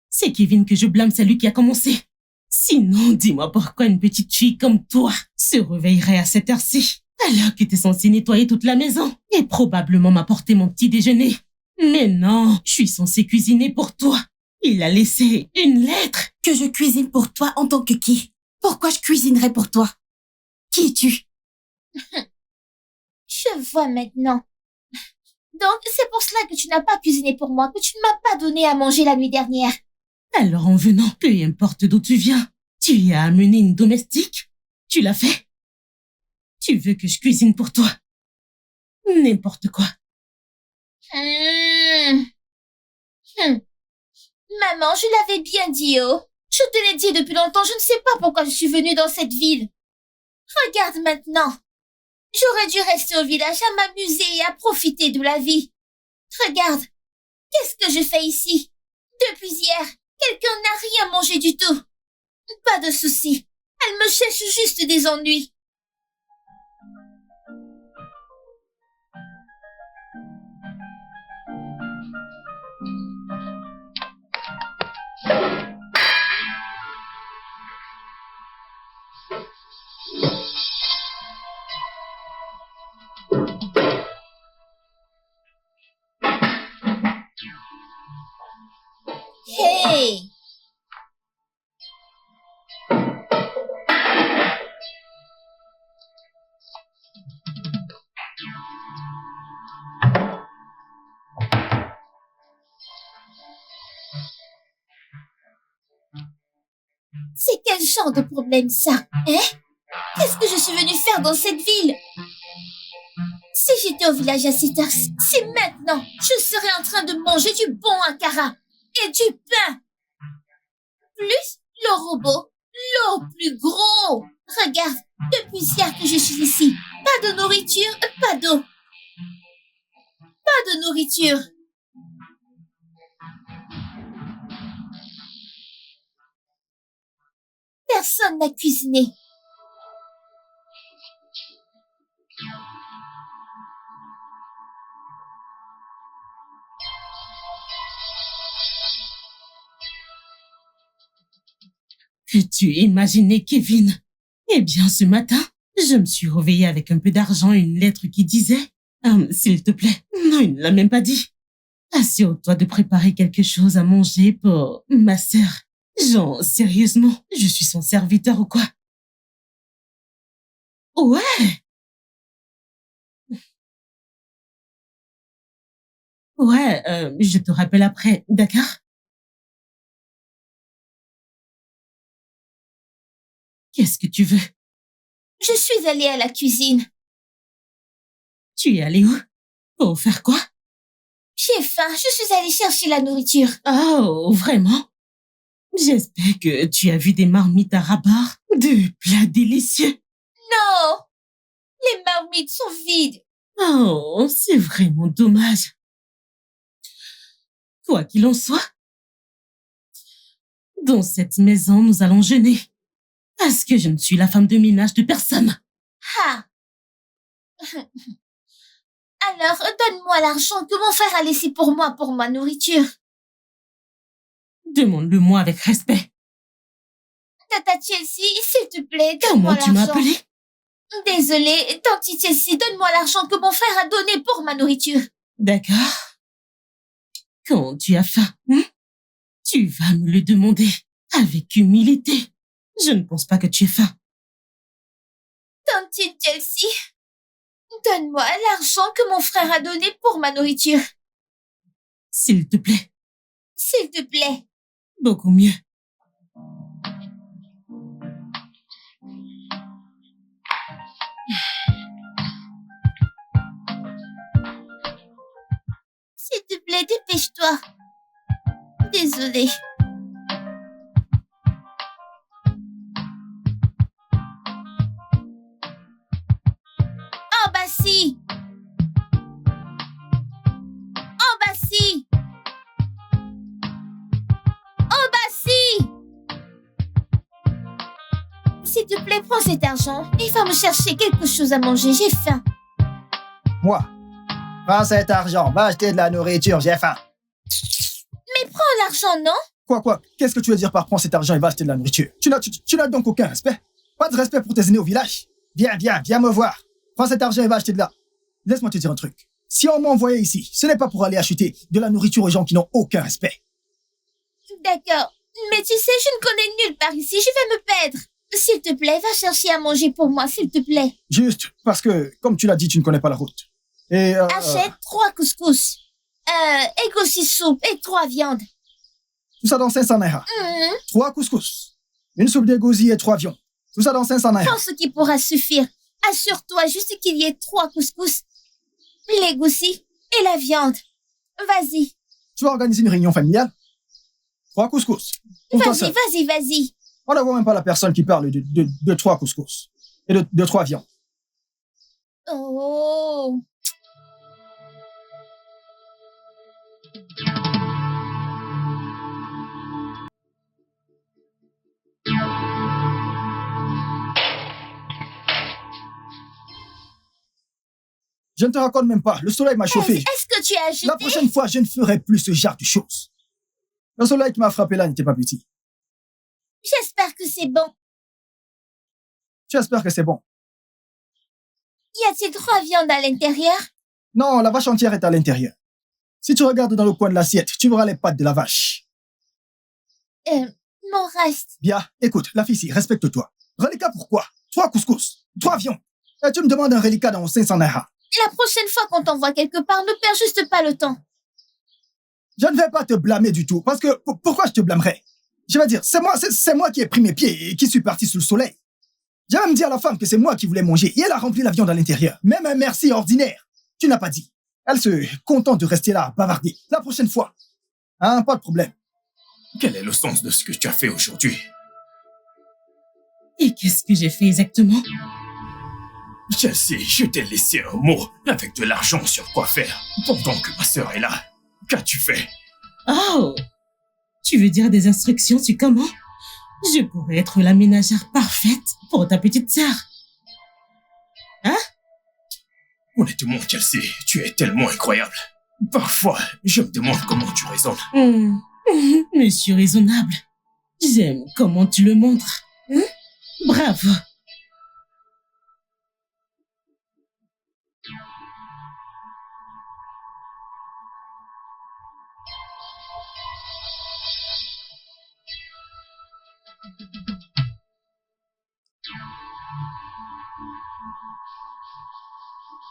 Speaker 1: C'est Kevin que je blâme, c'est lui qui a commencé. Sinon, dis-moi pourquoi une petite fille comme toi se réveillerait à cette heure-ci, alors que t'es censée nettoyer toute la maison et probablement m'apporter mon petit déjeuner. Mais non, je suis censée cuisiner pour toi. Il a laissé une lettre.
Speaker 6: Que je cuisine pour toi en tant que qui? Pourquoi je cuisinerais pour toi? Qui es-tu?
Speaker 2: Je vois maintenant. Donc, c'est pour cela que tu n'as pas cuisiné pour moi, que tu ne m'as pas donné à manger la nuit dernière.
Speaker 1: Alors en venant, peu importe d'où tu viens, tu y as amené une domestique? Tu l'as fait? Tu veux que je cuisine pour toi? N'importe quoi.
Speaker 2: Maman, je l'avais bien dit, oh. Je te l'ai dit depuis longtemps, je ne sais pas pourquoi je suis venue dans cette ville. Regarde maintenant. J'aurais dû rester au village à m'amuser et à profiter de la vie. Regarde. Qu'est-ce que je fais ici? Depuis hier, quelqu'un n'a rien mangé du tout. Pas de souci. Elle me cherche juste des ennuis. Hey! C'est quel genre de problème ça, hein? Qu'est-ce que je suis venue faire dans cette ville? Si j'étais au village à cette heure-ci, c'est maintenant, je serais en train de manger du bon akara et du pain. Plus le robot, l'eau plus gros. Regarde, depuis hier que je suis ici, pas de nourriture, pas d'eau. Pas de nourriture. Personne n'a cuisiné.
Speaker 1: Peux-tu imaginer, Kevin? Eh bien, ce matin, je me suis réveillée avec un peu d'argent et une lettre qui disait s'il te plaît. Non, il ne l'a même pas dit. Assure-toi de préparer quelque chose à manger pour ma sœur. Genre, sérieusement, je suis son serviteur ou quoi? Ouais. Ouais, je te rappelle après, d'accord? Qu'est-ce que tu veux?
Speaker 2: Je suis allée à la cuisine.
Speaker 1: Tu es allé où? Pour faire quoi?
Speaker 2: J'ai faim, je suis allée chercher la nourriture.
Speaker 1: Oh, vraiment? J'espère que tu as vu des marmites à rabat, de plats délicieux.
Speaker 2: Non, les marmites sont vides.
Speaker 1: Oh, c'est vraiment dommage. Quoi qu'il en soit, dans cette maison, nous allons jeûner. Parce que je ne suis la femme de ménage de personne.
Speaker 2: Ah. Alors, donne-moi l'argent que mon frère a laissé pour moi pour ma nourriture.
Speaker 1: Demande-le-moi avec respect.
Speaker 2: Tata Chelsea, s'il te plaît,
Speaker 1: Comment
Speaker 2: donne-moi
Speaker 1: tu m'as
Speaker 2: l'argent.
Speaker 1: appelé?
Speaker 2: Désolée, Tante Chelsea, donne-moi l'argent que mon frère a donné pour ma nourriture.
Speaker 1: D'accord. Quand tu as faim, tu vas me le demander avec humilité. Je ne pense pas que tu aies faim.
Speaker 2: Tante Chelsea, donne-moi l'argent que mon frère a donné pour ma nourriture.
Speaker 1: S'il te plaît.
Speaker 2: S'il te plaît.
Speaker 1: Beaucoup mieux.
Speaker 2: S'il te plaît, dépêche-toi. Désolée. Oh bah si. Oh bah si. Oh bah si. S'il te plaît, prends cet argent et va me chercher quelque chose à manger, j'ai faim.
Speaker 3: Moi, prends cet argent, va acheter de la nourriture, j'ai faim.
Speaker 2: Mais prends l'argent, non?
Speaker 3: Quoi? Qu'est-ce que tu veux dire par prends cet argent et va acheter de la nourriture? Tu n'as donc aucun respect? Pas de respect pour tes aînés au village? Viens me voir. Prends cet argent et va acheter de la... Laisse-moi te dire un truc. Si on m'a envoyé ici, ce n'est pas pour aller acheter de la nourriture aux gens qui n'ont aucun respect.
Speaker 2: D'accord. Mais tu sais, je ne connais nulle part ici, je vais me perdre. S'il te plaît, va chercher à manger pour moi, s'il te plaît.
Speaker 3: Juste parce que, comme tu l'as dit, tu ne connais pas la route. Et
Speaker 2: Achète 3 couscous, et aussi soupe et 3 viandes.
Speaker 3: tout ça dans 500 naira. 3 couscous, une soupe d'égosi et 3 viandes. Tout ça dans 500 naira.
Speaker 2: Prends ce qui pourra suffire. Assure-toi juste qu'il y ait 3 couscous, l'égoussi et la viande. Vas-y.
Speaker 3: Tu vas organiser une réunion familiale? 3 couscous. Pour toi seul.
Speaker 2: Vas-y.
Speaker 3: On ne voit même pas la personne qui parle de 3 couscous et de 3 viandes.
Speaker 2: Oh.
Speaker 3: Je ne te raconte même pas. Le soleil m'a chauffé.
Speaker 2: Est-ce que tu as ajouté?
Speaker 3: La prochaine fois, je ne ferai plus ce genre de choses. Le soleil qui m'a frappé là n'était pas petit.
Speaker 2: J'espère que c'est bon.
Speaker 3: J'espère que c'est bon.
Speaker 2: Y a-t-il 3 viandes à l'intérieur?
Speaker 3: Non, la vache entière est à l'intérieur. Si tu regardes dans le coin de l'assiette, tu verras les pattes de la vache.
Speaker 2: Mon reste.
Speaker 3: Bien, écoute, la fille ici, respecte-toi. Reliquat pourquoi? 3 couscous, 3 viandes. Et tu me demandes un reliquat dans 500 naira.
Speaker 2: La prochaine fois qu'on t'envoie quelque part, ne perds juste pas le temps.
Speaker 3: Je ne vais pas te blâmer du tout, parce que pourquoi je te blâmerais? Je vais dire, c'est moi qui ai pris mes pieds et qui suis parti sous le soleil. J'ai même dit à la femme que c'est moi qui voulais manger et elle a rempli la viande à l'intérieur. Même un merci ordinaire. Tu n'as pas dit. Elle se contente de rester là à bavarder. La prochaine fois. Hein, pas de problème.
Speaker 5: Quel est le sens de ce que tu as fait aujourd'hui?
Speaker 1: Et qu'est-ce que j'ai fait exactement?
Speaker 5: Chelsea, je t'ai laissé un mot avec de l'argent sur quoi faire pendant que ma sœur est là. Qu'as-tu fait?
Speaker 1: Oh! Tu veux dire des instructions sur comment je pourrais être la ménagère parfaite pour ta petite sœur? Hein?
Speaker 5: Honnêtement, Chelsea, tu es tellement incroyable. Parfois, je me demande comment tu raisonnes.
Speaker 1: Monsieur raisonnable, j'aime comment tu le montres. Bravo.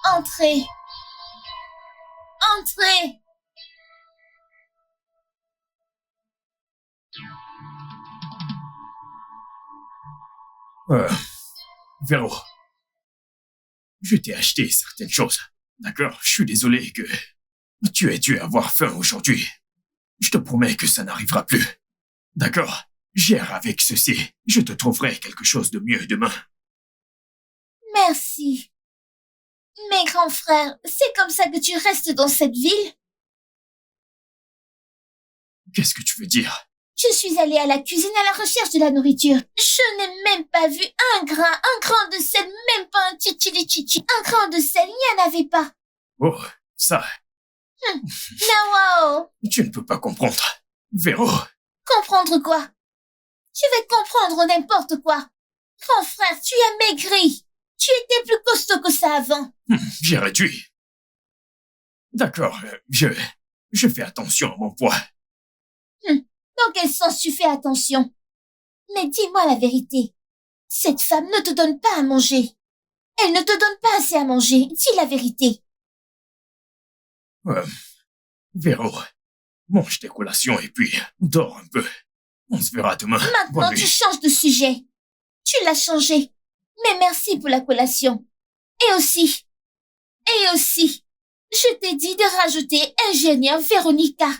Speaker 2: Entrez. Entrez.
Speaker 5: Véro, je t'ai acheté certaines choses. D'accord? Je suis désolé que tu aies dû avoir faim aujourd'hui. Je te promets que ça n'arrivera plus. D'accord? Gère avec ceci. Je te trouverai quelque chose de mieux demain.
Speaker 2: Merci. Mais grand frère, c'est comme ça que tu restes dans cette ville?
Speaker 5: Qu'est-ce que tu veux dire?
Speaker 2: Je suis allée à la cuisine à la recherche de la nourriture. Je n'ai même pas vu un grain de sel, même pas un chichili-chichi. Un grain de sel, il n'y en avait pas.
Speaker 5: Oh, ça,
Speaker 2: Nawao,
Speaker 5: tu ne peux pas comprendre. Véro,
Speaker 2: comprendre quoi? Tu vas comprendre n'importe quoi. Grand frère, tu as maigri. Tu étais plus costaud que ça avant.
Speaker 5: j'ai réduit. D'accord, je fais attention à mon poids.
Speaker 2: Dans quel sens tu fais attention? Mais dis-moi la vérité. Cette femme ne te donne pas à manger. Elle ne te donne pas assez à manger. Dis la vérité.
Speaker 5: Véro, mange tes collations et puis dors un peu. On se verra demain.
Speaker 2: Maintenant,
Speaker 5: Bonne nuit.
Speaker 2: tu changes de sujet. Tu l'as changé. Mais merci pour la collation. Et aussi, je t'ai dit de rajouter ingénieur Véronica.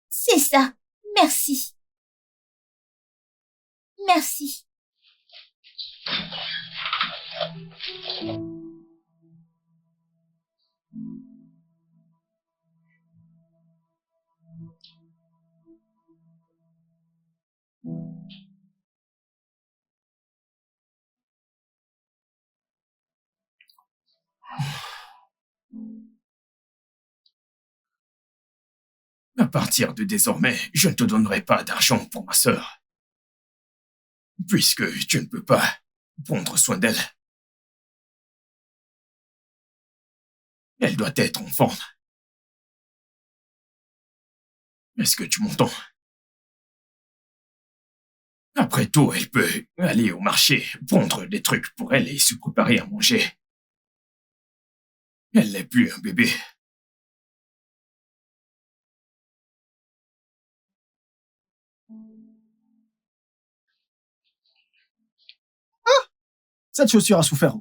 Speaker 2: C'est ça. Merci. Merci.
Speaker 5: À partir de désormais, je ne te donnerai pas d'argent pour ma sœur. Puisque tu ne peux pas prendre soin d'elle. Elle doit être enfant. Est-ce que tu m'entends? Après tout, elle peut aller au marché, prendre des trucs pour elle et se préparer à manger. Elle n'est plus un bébé.
Speaker 3: Cette chaussure a souffert.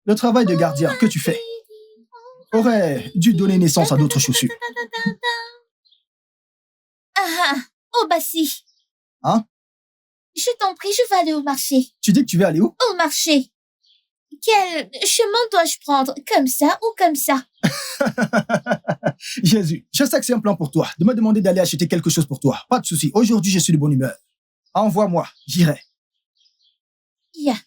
Speaker 3: Le travail de gardien que tu fais aurait dû donner naissance à d'autres chaussures.
Speaker 2: Oh bah si.
Speaker 3: Hein?
Speaker 2: Je t'en prie, je vais aller au marché.
Speaker 3: Tu dis que tu veux aller où?
Speaker 2: Au marché. Quel chemin dois-je prendre? Comme ça ou comme ça?
Speaker 3: Jésus, je sais que c'est un plan pour toi, de me demander d'aller acheter quelque chose pour toi. Pas de souci, aujourd'hui je suis de bonne humeur. Envoie-moi, j'irai.
Speaker 2: Yeah.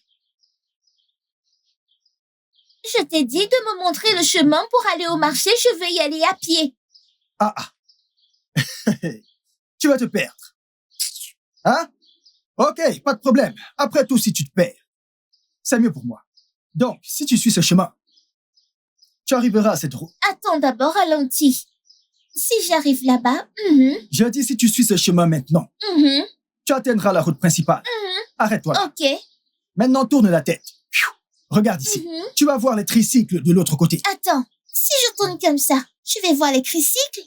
Speaker 2: Je t'ai dit de me montrer le chemin pour aller au marché, je vais y aller à pied.
Speaker 3: Ah. Tu vas te perdre. Hein? Ok, pas de problème. Après tout, si tu te perds, c'est mieux pour moi. Donc, si tu suis ce chemin, tu arriveras à cette route.
Speaker 2: Attends d'abord, ralentis. Si j'arrive là-bas,
Speaker 3: Je dis si tu suis ce chemin maintenant, tu atteindras la route principale. Arrête-toi là.
Speaker 2: ok.
Speaker 3: Maintenant, tourne la tête. Regarde ici. Tu vas voir les tricycles de l'autre côté.
Speaker 2: Attends, si je tourne comme ça, je vais voir les tricycles.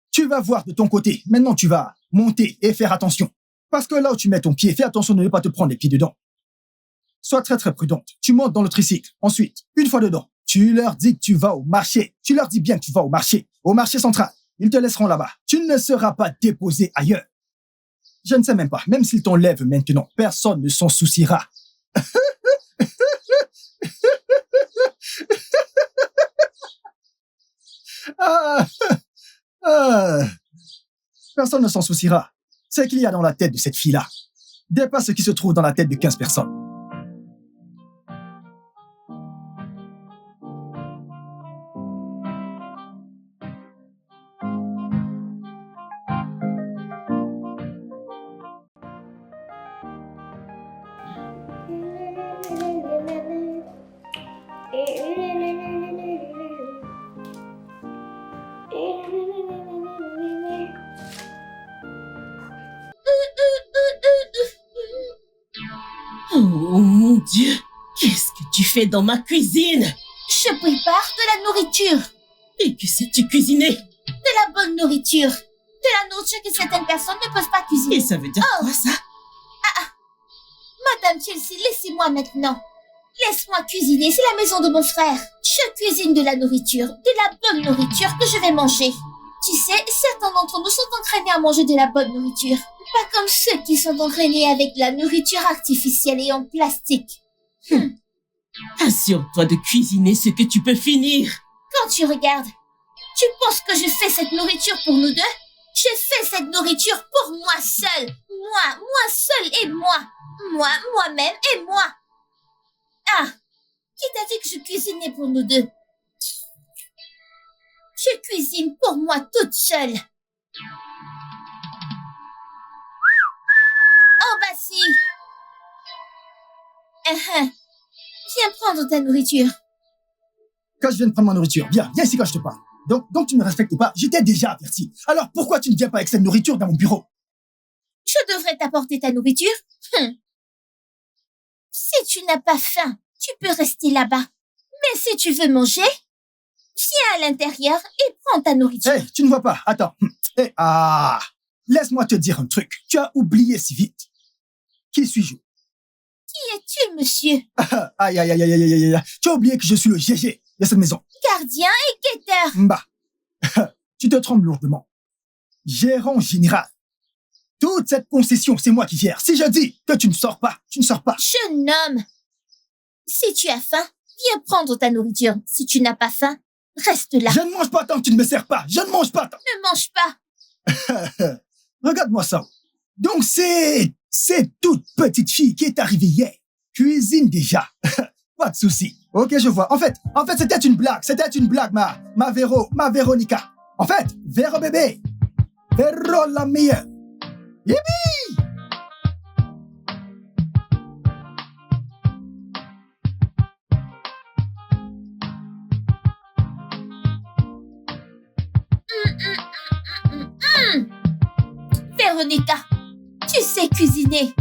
Speaker 3: Tu vas voir de ton côté. Maintenant, tu vas monter et faire attention. Parce que là où tu mets ton pied, fais attention de ne pas te prendre les pieds dedans. Sois très très prudente. Tu montes dans le tricycle. Ensuite, une fois dedans, tu leur dis que tu vas au marché. Tu leur dis bien que tu vas au marché central. Ils te laisseront là-bas. Tu ne seras pas déposé ailleurs. Je ne sais même pas. Même s'ils t'enlèvent maintenant, personne ne s'en souciera. Personne ne s'en souciera. C'est qu'il y a dans la tête de cette fille-là dépasse ce qui se trouve dans la tête de 15 personnes.
Speaker 1: Oh mon Dieu, qu'est-ce que tu fais dans ma cuisine?
Speaker 2: Je prépare de la nourriture.
Speaker 1: Et que sais-tu cuisiner?
Speaker 2: De la bonne nourriture. De la nourriture que certaines personnes ne peuvent pas cuisiner.
Speaker 1: Et ça veut dire quoi ça?
Speaker 2: Madame Chelsea, laissez-moi maintenant. Laisse-moi cuisiner, c'est la maison de mon frère. Je cuisine de la nourriture, de la bonne nourriture que je vais manger. Tu sais, certains d'entre nous sont entraînés à manger de la bonne nourriture. Pas comme ceux qui sont entraînés avec de la nourriture artificielle et en plastique.
Speaker 1: Assure-toi de cuisiner ce que tu peux finir.
Speaker 2: Quand tu regardes, tu penses que je fais cette nourriture pour nous deux? Je fais cette nourriture pour moi seule. Moi seule et moi. Moi-même et moi. Ah, qui t'a dit que je cuisinais pour nous deux? Je cuisine pour moi toute seule. Oh bah si. Viens prendre ta nourriture.
Speaker 3: Quand je viens de prendre ma nourriture, viens ici quand je te parle. Donc tu ne me respectes pas, je t'ai déjà averti. Alors pourquoi tu ne viens pas avec cette nourriture dans mon bureau?
Speaker 2: Je devrais t'apporter ta nourriture? Si tu n'as pas faim, tu peux rester là-bas. Mais si tu veux manger, viens à l'intérieur et prends ta nourriture.
Speaker 3: Hé, tu ne vois pas, attends. Laisse-moi te dire un truc. Tu as oublié si vite. Qui suis-je?
Speaker 2: Qui es-tu, monsieur?
Speaker 3: Aïe. Tu as oublié que je suis le GG de cette maison.
Speaker 2: Gardien et guetteur.
Speaker 3: Bah, tu te trompes lourdement. Gérant général. Toute cette concession, c'est moi qui gère. Si je dis que tu ne sors pas, tu ne sors pas.
Speaker 2: Jeune homme, si tu as faim, viens prendre ta nourriture. Si tu n'as pas faim, reste là.
Speaker 3: Je ne mange pas tant que tu ne me sers pas. Je ne mange pas tant.
Speaker 2: Ne mange pas.
Speaker 3: Regarde-moi ça. Donc c'est toute petite fille qui est arrivée hier. Cuisine déjà. Pas de souci. Ok, je vois. En fait, c'était une blague. C'était une blague, ma Véronica. En fait, Véro bébé. Véro la meilleure. Yippee!
Speaker 2: Véronica, tu sais cuisiner.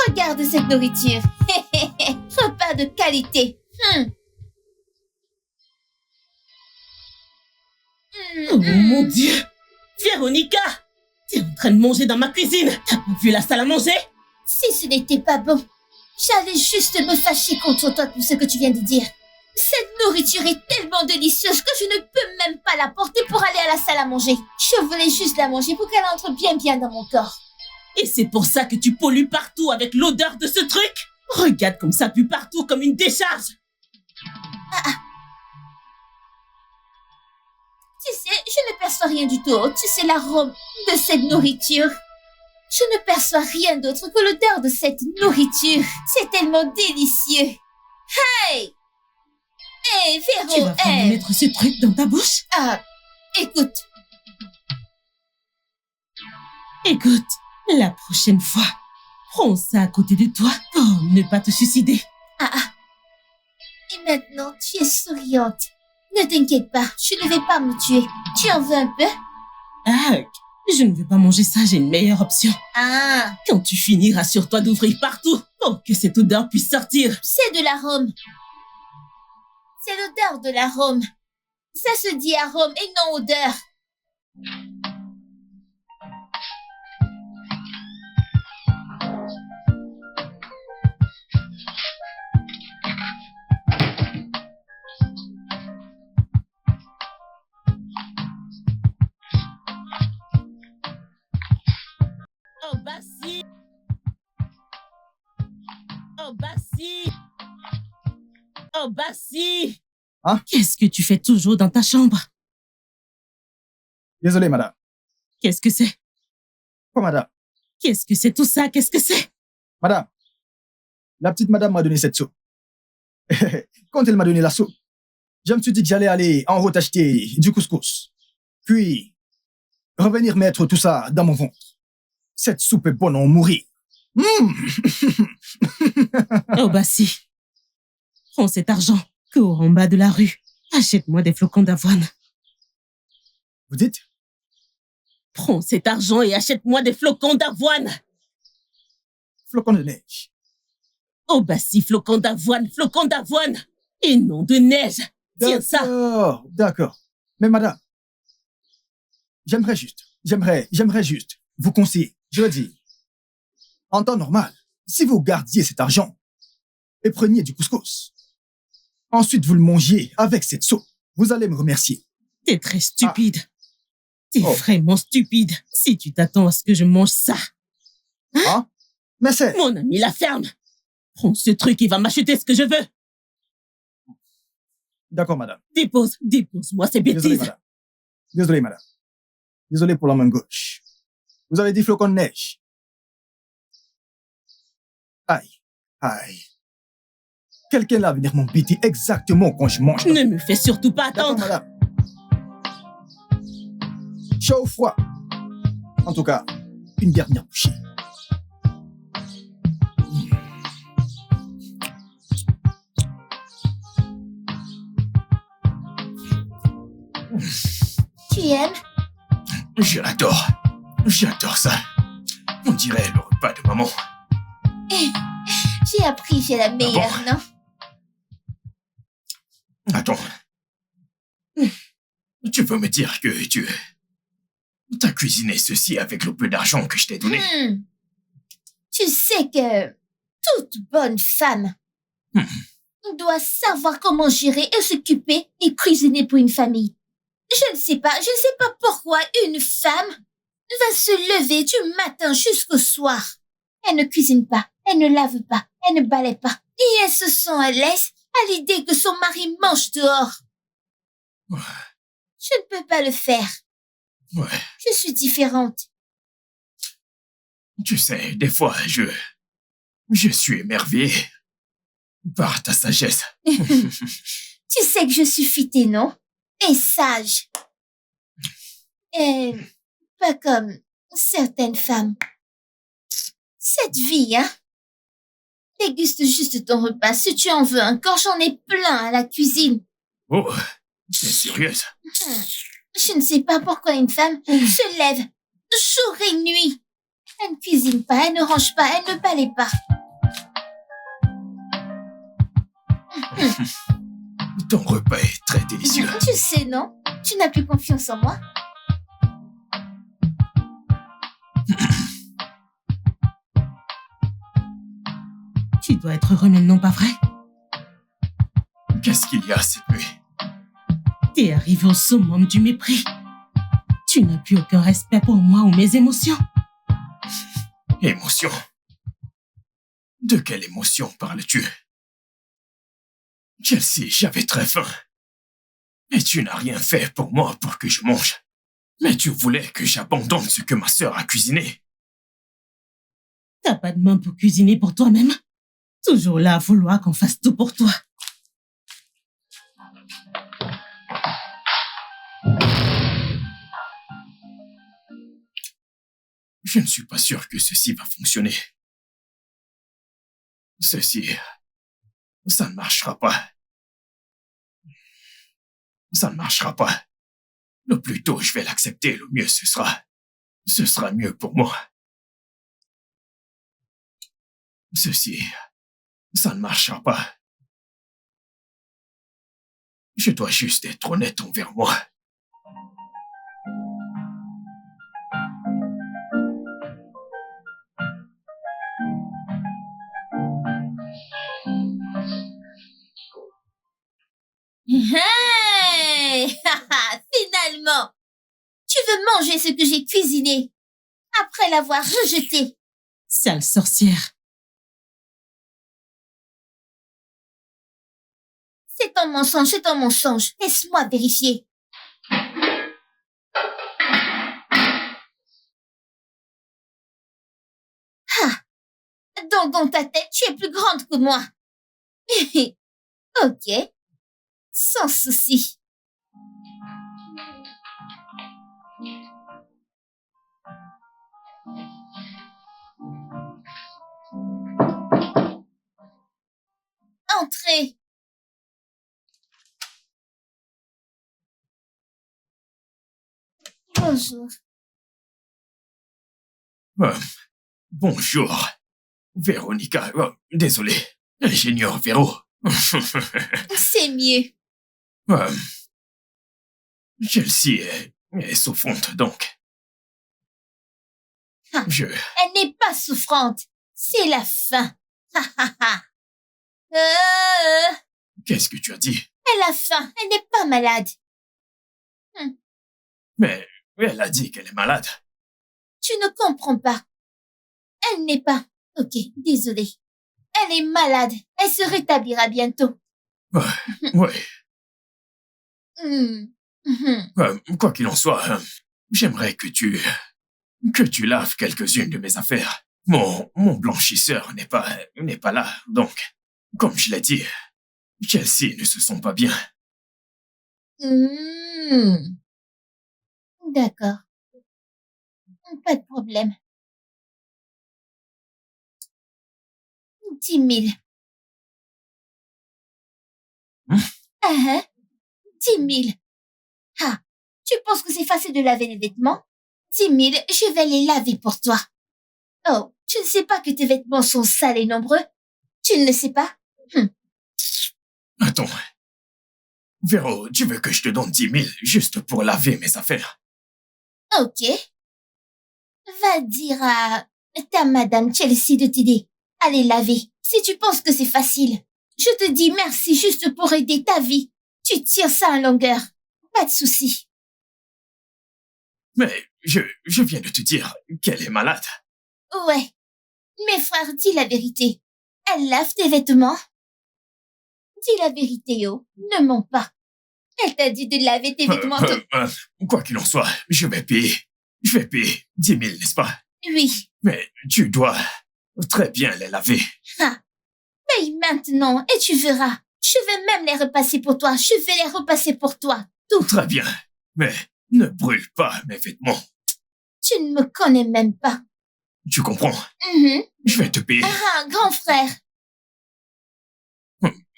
Speaker 2: Regarde cette nourriture. Repas de qualité.
Speaker 1: Oh mon Dieu! Véronica! T'es en train de manger dans ma cuisine! T'as pas vu la salle à manger?
Speaker 2: Si ce n'était pas bon, j'allais juste me fâcher contre toi pour ce que tu viens de dire. Cette nourriture est tellement délicieuse que je ne peux même pas la porter pour aller à la salle à manger. Je voulais juste la manger pour qu'elle entre bien dans mon corps.
Speaker 1: Et c'est pour ça que tu pollues partout avec l'odeur de ce truc? Regarde comme ça pue partout comme une décharge!
Speaker 2: Tu sais, je ne perçois rien du tout. Tu sais l'arôme de cette nourriture. Je ne perçois rien d'autre que l'odeur de cette nourriture. C'est tellement délicieux. Hey! Hey, Véro,
Speaker 1: Tu vas vraiment mettre ce truc dans ta bouche?
Speaker 2: Écoute.
Speaker 1: Écoute, la prochaine fois, prends ça à côté de toi pour ne pas te suicider.
Speaker 2: Et maintenant, tu es souriante. Ne t'inquiète pas, je ne vais pas me tuer. Tu en veux un peu?
Speaker 1: Je ne veux pas manger ça, j'ai une meilleure option.
Speaker 2: Quand
Speaker 1: tu finiras, assure-toi d'ouvrir partout pour que cette odeur puisse sortir.
Speaker 2: C'est de l'arôme. C'est l'odeur de l'arôme. Ça se dit arôme et non odeur.
Speaker 1: Oh bah si! Oh bah si! Oh bah si!
Speaker 3: Hein?
Speaker 1: Qu'est-ce que tu fais toujours dans ta chambre?
Speaker 3: Désolé, madame.
Speaker 1: Qu'est-ce que c'est?
Speaker 3: Quoi, madame?
Speaker 1: Qu'est-ce que c'est tout ça? Qu'est-ce que c'est?
Speaker 3: Madame, la petite madame m'a donné cette soupe. Quand elle m'a donné la soupe, je me suis dit que j'allais aller en route acheter du couscous. Puis, revenir mettre tout ça dans mon ventre. Cette soupe est bonne à en mourir.
Speaker 1: Oh bah si. Prends cet argent, cours en bas de la rue. Achète-moi des flocons d'avoine.
Speaker 3: Vous dites?
Speaker 1: Prends cet argent et achète-moi des flocons d'avoine.
Speaker 3: Flocons de neige.
Speaker 1: Oh bah si, flocons d'avoine. Et non de neige. Tiens ça.
Speaker 3: D'accord. Mais madame, j'aimerais juste vous conseiller. Je veux dire, en temps normal, si vous gardiez cet argent et preniez du couscous, ensuite vous le mangiez avec cette soupe, vous allez me remercier.
Speaker 1: T'es très stupide. T'es
Speaker 3: Oh.
Speaker 1: vraiment stupide si tu t'attends à ce que je mange ça.
Speaker 3: Hein? Mais c'est...
Speaker 1: Mon ami, la ferme. Prends ce truc, il va m'acheter ce que je veux.
Speaker 3: D'accord, madame.
Speaker 1: Dépose-moi ces
Speaker 3: Désolé,
Speaker 1: bêtises.
Speaker 3: madame. Désolé, madame. Désolé pour la main gauche. Vous avez dit flocon de neige. Aïe, aïe. Quelqu'un là va venir m'embêter exactement quand je mange.
Speaker 1: Ne me fais surtout pas
Speaker 3: D'accord,
Speaker 1: attendre.
Speaker 3: madame. Chaud ou froid? En tout cas, une dernière bouchée.
Speaker 2: Tu aimes?
Speaker 5: Je l'adore. J'adore ça. On dirait le repas de maman.
Speaker 2: J'ai appris, j'ai la meilleure, non?
Speaker 5: Attends. Tu veux me dire que tu as cuisiné ceci avec le peu d'argent que je t'ai donné?
Speaker 2: Tu sais que toute bonne femme doit savoir comment gérer et s'occuper et cuisiner pour une famille. Je ne sais pas pourquoi une femme va se lever du matin jusqu'au soir. Elle ne cuisine pas, elle ne lave pas, elle ne balaie pas. Et elle se sent à l'aise à l'idée que son mari mange dehors.
Speaker 5: Ouais.
Speaker 2: Je ne peux pas le faire.
Speaker 5: Ouais.
Speaker 2: Je suis différente.
Speaker 5: Tu sais, des fois, je suis émerveillé par ta sagesse.
Speaker 2: Tu sais que je suis futée, non? Et sage. Et pas comme certaines femmes. Cette vie, hein? Déguste juste ton repas. Si tu en veux encore, j'en ai plein à la cuisine.
Speaker 5: Oh, t'es sérieuse?
Speaker 2: Je ne sais pas pourquoi une femme se lève jour et nuit. Elle ne cuisine pas, elle ne range pas, elle ne balaie pas.
Speaker 5: Ton repas est très délicieux.
Speaker 2: Tu sais, non? Tu n'as plus confiance en moi?
Speaker 1: Tu dois être heureux maintenant, pas vrai?
Speaker 5: Qu'est-ce qu'il y a cette nuit?
Speaker 1: T'es arrivé au summum du mépris. Tu n'as plus aucun respect pour moi ou mes émotions.
Speaker 5: Émotion? De quelle émotion parles-tu? Chelsea, j'avais très faim. Et tu n'as rien fait pour moi pour que je mange. Mais tu voulais que j'abandonne ce que ma sœur a cuisiné.
Speaker 1: T'as pas de main pour cuisiner pour toi-même? Toujours là à vouloir qu'on fasse tout pour toi.
Speaker 5: Je ne suis pas sûr que ceci va fonctionner. Ça ne marchera pas. Ça ne marchera pas. Le plus tôt je vais l'accepter, le mieux ce sera. Ce sera mieux pour moi. Ça ne marchera pas. Je dois juste être honnête envers moi.
Speaker 2: Hey! Finalement! Tu veux manger ce que j'ai cuisiné après l'avoir rejeté.
Speaker 1: Sale sorcière.
Speaker 2: C'est un mensonge, c'est un mensonge. Laisse-moi vérifier. Ah! Donc dans ta tête, tu es plus grande que moi. Ok. Sans souci. Entrez. Bonjour.
Speaker 5: Bonjour. Véronica. Désolé. Ingénieur Véro.
Speaker 2: C'est mieux.
Speaker 5: Chelsea est souffrante, donc.
Speaker 2: Ah. Elle n'est pas souffrante. C'est la faim.
Speaker 5: Qu'est-ce que tu as dit?
Speaker 2: Elle a faim. Elle n'est pas malade.
Speaker 5: Mais Elle a dit qu'elle est malade.
Speaker 2: Tu ne comprends pas. Elle n'est pas. Ok, désolée. Elle est malade. Elle se rétablira bientôt.
Speaker 5: Ouais.
Speaker 2: Hmm. Mhm.
Speaker 5: Quoi qu'il en soit, j'aimerais que tu laves quelques-unes de mes affaires. Mon blanchisseur n'est pas là, donc, comme je l'ai dit, Chelsea ne se sent pas bien.
Speaker 2: Hmm. D'accord. Pas de problème. 10 000. Ah, 10 000. Ah, tu penses que c'est facile de laver les vêtements? 10 000, je vais les laver pour toi. Oh, tu ne sais pas que tes vêtements sont sales et nombreux? Tu ne le sais pas?
Speaker 5: Attends. Véro, tu veux que je te donne 10 000 juste pour laver mes affaires?
Speaker 2: Ok. Va dire à ta madame Chelsea de t'aider à les laver. Si tu penses que c'est facile, je te dis merci juste pour aider ta vie. Tu tires ça en longueur. Pas de souci.
Speaker 5: Mais je viens de te dire qu'elle est malade.
Speaker 2: Ouais. Mes frères, dis la vérité. Elle lave tes vêtements? Dis la vérité, oh. Ne mens pas. Elle t'a dit de laver tes vêtements.
Speaker 5: Quoi qu'il en soit, je vais payer 10 000, n'est-ce pas?
Speaker 2: Oui.
Speaker 5: Mais tu dois très bien les laver.
Speaker 2: Ah. Paye maintenant et tu verras. Je vais même les repasser pour toi. Je vais les repasser pour toi. Tout.
Speaker 5: Très bien. Mais ne brûle pas mes vêtements.
Speaker 2: Tu ne me connais même pas.
Speaker 5: Tu comprends? Je vais te payer.
Speaker 2: Ah, grand frère.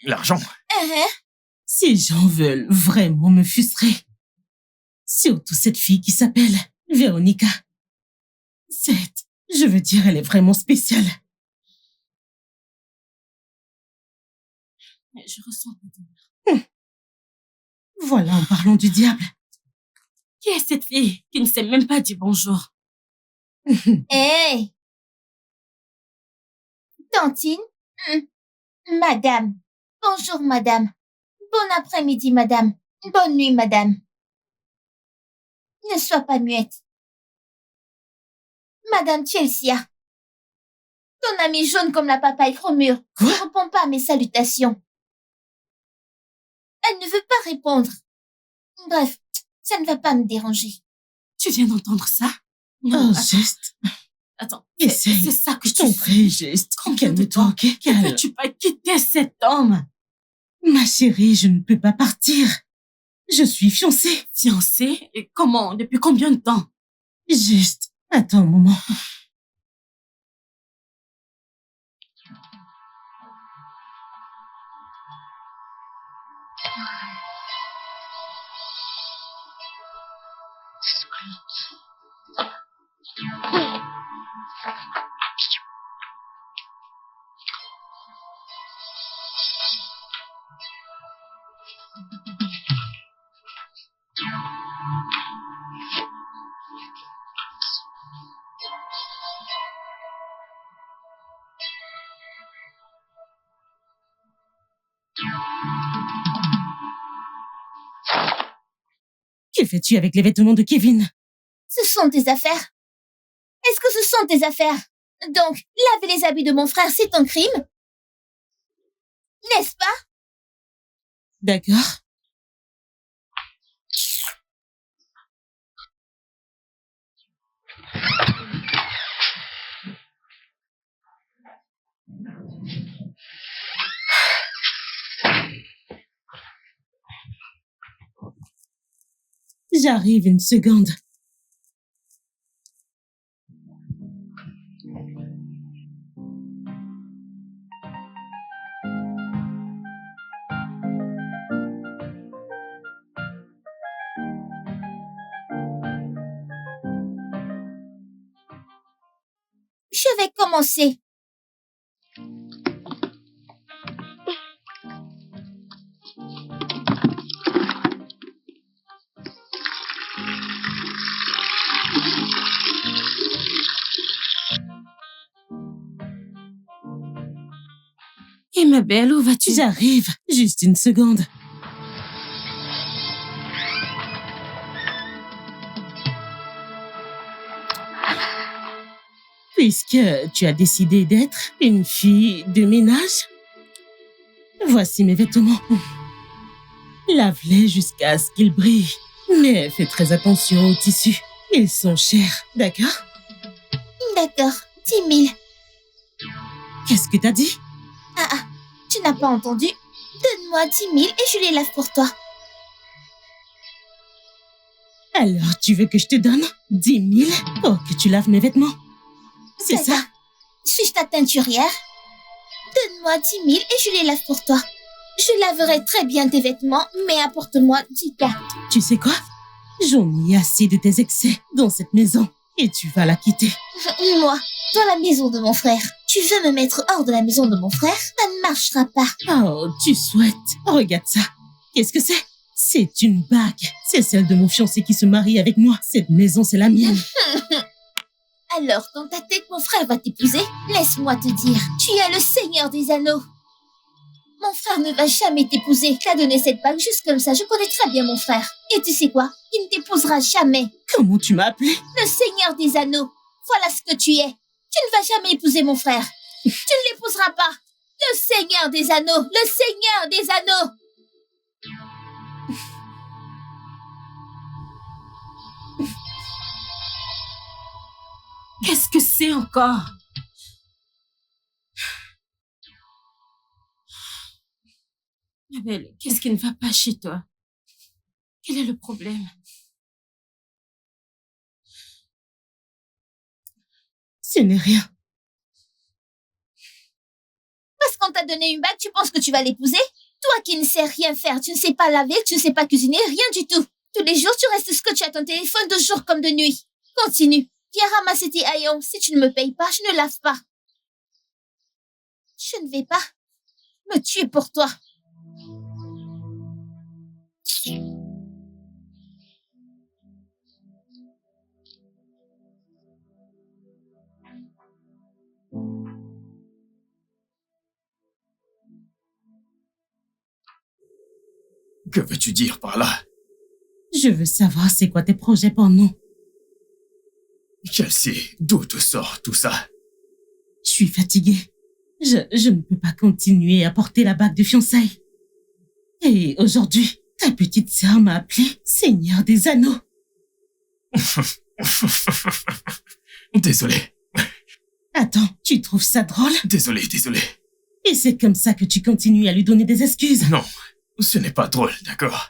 Speaker 5: L'argent.
Speaker 1: Ces gens veulent vraiment me frustrer. Surtout cette fille qui s'appelle Véronica. Je veux dire, elle est vraiment spéciale. Je ressens le douleur. Voilà, en parlant du diable. Qui est cette fille qui ne sait même pas dire bonjour?
Speaker 2: Hey. Tantine. Madame. Bonjour, madame. Bon après-midi, madame. Bonne nuit, madame. Ne sois pas muette. Madame Chelsea. Ton amie jaune comme la papaye chromure ne répond pas à mes salutations. Elle ne veut pas répondre. Bref, ça ne va pas me déranger.
Speaker 1: Tu viens d'entendre ça? Non, Geste. Attends, c'est ça que je t'en prie, Geste. Calme-toi, ok? Ne peux-tu pas quitter cet homme? Ma chérie, je ne peux pas partir. Je suis fiancée. Fiancée? Et comment? Depuis combien de temps? Juste, attends un moment. Que fais-tu avec les vêtements de Kevin?
Speaker 2: Ce sont tes affaires. Est-ce que ce sont tes affaires? Donc, laver les habits de mon frère, c'est un crime? N'est-ce pas?
Speaker 1: D'accord. J'arrive une seconde.
Speaker 2: Je vais commencer.
Speaker 1: Et ma belle, où vas-tu? J'arrive. Juste une seconde. Puisque tu as décidé d'être une fille de ménage, voici mes vêtements. Lave-les jusqu'à ce qu'ils brillent. Mais fais très attention aux tissus. Ils sont chers, d'accord?
Speaker 2: D'accord, 10 000.
Speaker 1: Qu'est-ce que t'as dit?
Speaker 2: Tu n'as pas entendu? Donne-moi 10 000 et je les lave pour toi.
Speaker 1: Alors, tu veux que je te donne 10 000 pour que tu laves mes vêtements? C'est ça?
Speaker 2: Suis-je ta teinturière? Donne-moi 10 000 et je les lave pour toi. Je laverai très bien tes vêtements, mais apporte-moi 10 cas.
Speaker 1: Tu sais quoi? J'en ai assez de tes excès dans cette maison et tu vas la quitter.
Speaker 2: Moi, dans la maison de mon frère. Tu veux me mettre hors de la maison de mon frère? Ça ne marchera pas.
Speaker 1: Oh, tu souhaites. Regarde ça. Qu'est-ce que c'est? C'est une bague. C'est celle de mon fiancé qui se marie avec moi. Cette maison, c'est la mienne.
Speaker 2: Alors, dans ta tête, mon frère va t'épouser? Laisse-moi te dire, tu es le Seigneur des Anneaux. Mon frère ne va jamais t'épouser. Il t'a donné cette bague juste comme ça. Je connais très bien mon frère. Et tu sais quoi? Il ne t'épousera jamais.
Speaker 1: Comment tu m'as appelé?
Speaker 2: Le Seigneur des Anneaux. Voilà ce que tu es. Tu ne vas jamais épouser mon frère. Tu ne l'épouseras pas. Le Seigneur des Anneaux. Le Seigneur des Anneaux.
Speaker 1: Qu'est-ce que c'est encore? Abel, qu'est-ce qui ne va pas chez toi? Quel est le problème? Ce n'est rien.
Speaker 2: Parce qu'on t'a donné une bague, tu penses que tu vas l'épouser? Toi qui ne sais rien faire, tu ne sais pas laver, tu ne sais pas cuisiner, rien du tout. Tous les jours, tu restes scotché à ton téléphone de jour comme de nuit. Continue. Viens ramasser tes haillons. Si tu ne me payes pas, je ne lave pas. Je ne vais pas me tuer pour toi.
Speaker 5: Que veux-tu dire par là?
Speaker 1: Je veux savoir c'est quoi tes projets pour nous.
Speaker 5: Chelsea, d'où te sort tout ça?
Speaker 1: Je suis fatiguée. Je ne peux pas continuer à porter la bague de fiançailles. Et aujourd'hui, ta petite sœur m'a appelé Seigneur des Anneaux.
Speaker 5: Désolé.
Speaker 1: Attends, tu trouves ça drôle?
Speaker 5: Désolé.
Speaker 1: Et c'est comme ça que tu continues à lui donner des excuses?
Speaker 5: Non, ce n'est pas drôle, d'accord?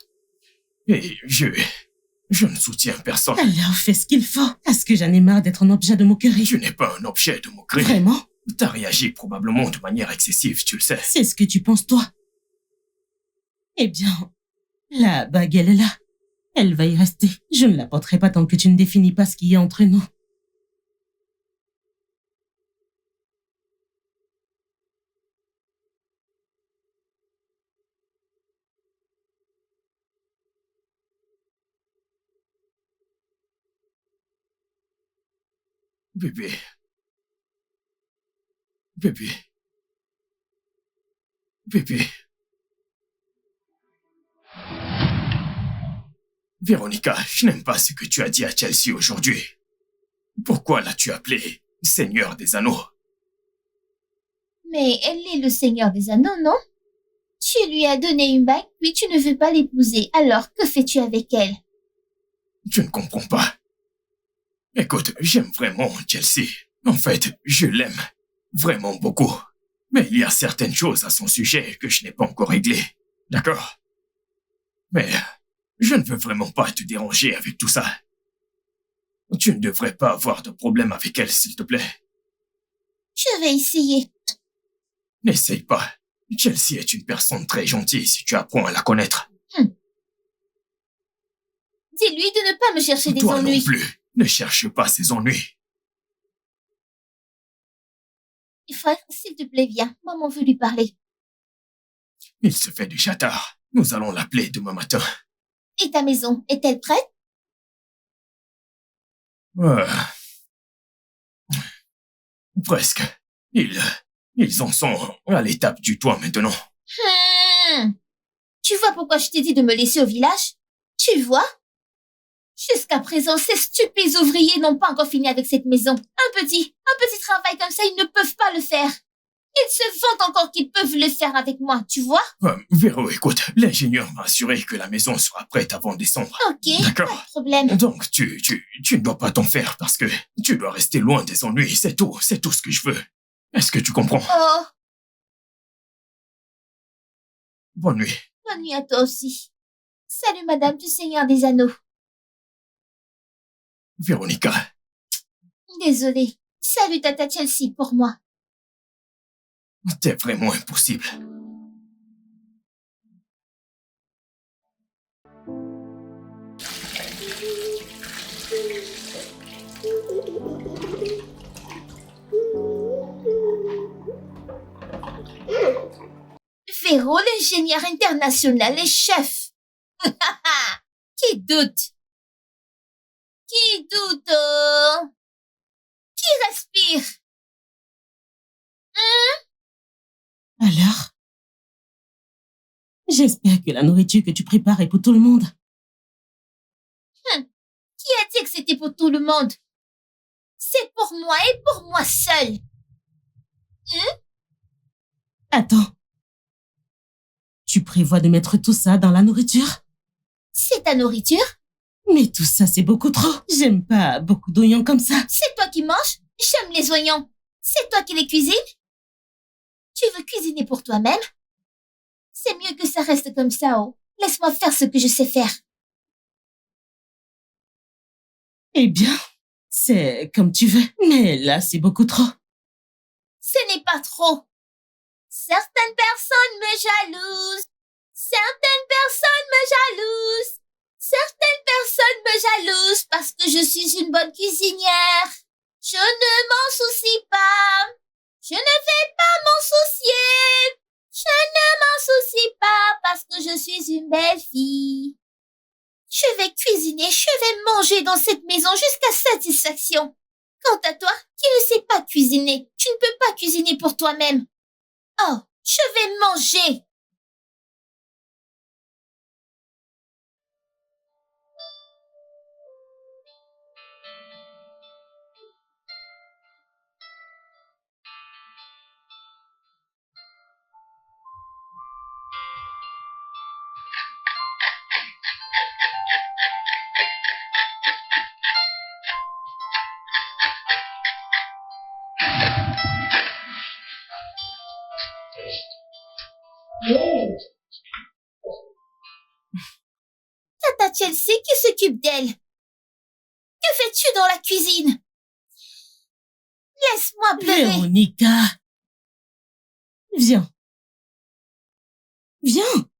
Speaker 5: Et je ne soutiens personne.
Speaker 1: Alors fais ce qu'il faut, parce que j'en ai marre d'être un objet de moquerie.
Speaker 5: Tu n'es pas un objet de moquerie.
Speaker 1: Vraiment?
Speaker 5: T'as réagi probablement de manière excessive, tu le sais.
Speaker 1: C'est ce que tu penses, toi. Eh bien, la bague, elle est là. Elle va y rester. Je ne la porterai pas tant que tu ne définis pas ce qu'il y a entre nous.
Speaker 5: Bébé. Véronica, je n'aime pas ce que tu as dit à Chelsea aujourd'hui. Pourquoi l'as-tu appelé Seigneur des Anneaux?
Speaker 2: Mais elle est le Seigneur des Anneaux, non? Tu lui as donné une bague, puis tu ne veux pas l'épouser. Alors, que fais-tu avec elle?
Speaker 5: Je ne comprends pas. Écoute, j'aime vraiment Chelsea. En fait, je l'aime vraiment beaucoup. Mais il y a certaines choses à son sujet que je n'ai pas encore réglées. D'accord? Mais je ne veux vraiment pas te déranger avec tout ça. Tu ne devrais pas avoir de problème avec elle, s'il te plaît.
Speaker 2: Je vais essayer.
Speaker 5: N'essaye pas. Chelsea est une personne très gentille si tu apprends à la connaître.
Speaker 2: Dis-lui de ne pas me chercher des
Speaker 5: Toi
Speaker 2: ennuis.
Speaker 5: non plus. Ne cherche pas ces ennuis.
Speaker 2: Frère, s'il te plaît, viens. Maman veut lui parler.
Speaker 5: Il se fait déjà tard. Nous allons l'appeler demain matin.
Speaker 2: Et ta maison, est-elle prête?
Speaker 5: Presque. Ils en sont à l'étape du toit maintenant.
Speaker 2: Tu vois pourquoi je t'ai dit de me laisser au village? Tu vois? Jusqu'à présent, ces stupides ouvriers n'ont pas encore fini avec cette maison. Un petit travail comme ça, ils ne peuvent pas le faire. Ils se vantent encore qu'ils peuvent le faire avec moi, tu vois?
Speaker 5: Véro, écoute, l'ingénieur m'a assuré que la maison sera prête avant décembre.
Speaker 2: Ok,
Speaker 5: D'accord.
Speaker 2: pas de problème.
Speaker 5: Donc, tu ne dois pas t'en faire parce que tu dois rester loin des ennuis, c'est tout ce que je veux. Est-ce que tu comprends?
Speaker 2: Oh,
Speaker 5: Bonne nuit.
Speaker 2: bonne nuit à toi aussi. Salut madame du Seigneur des Anneaux.
Speaker 5: Véronica,
Speaker 2: Désolée. Salut tata Chelsea pour moi.
Speaker 5: t'es vraiment impossible.
Speaker 2: Véro, l'ingénieur international et chef. Qui doute? Qui doute? Qui respire?
Speaker 1: Alors? J'espère que la nourriture que tu prépares est pour tout le monde.
Speaker 2: Qui a dit que c'était pour tout le monde? C'est pour moi et pour moi seul.
Speaker 1: Attends. Tu prévois de mettre tout ça dans la nourriture?
Speaker 2: C'est ta nourriture?
Speaker 1: Mais tout ça, c'est beaucoup trop. J'aime pas beaucoup d'oignons comme ça.
Speaker 2: C'est toi qui manges? J'aime les oignons. C'est toi qui les cuisines? Tu veux cuisiner pour toi-même? C'est mieux que ça reste comme ça, oh. Laisse-moi faire ce que je sais faire.
Speaker 1: Eh bien, c'est comme tu veux. Mais là, c'est beaucoup trop.
Speaker 2: Ce n'est pas trop. Certaines personnes me jalousent. Certaines personnes me jalousent. Certaines personnes me jalousent parce que je suis une bonne cuisinière. Je ne m'en soucie pas. Je ne vais pas m'en soucier. Je ne m'en soucie pas parce que je suis une belle fille. Je vais cuisiner, je vais manger dans cette maison jusqu'à satisfaction. Quant à toi, qui ne sais pas cuisiner, tu ne peux pas cuisiner pour toi-même. Oh, je vais manger. Tata Chelsea qui s'occupe d'elle. Que fais-tu dans la cuisine? Laisse-moi pleurer.
Speaker 1: Véronica. Viens. Viens.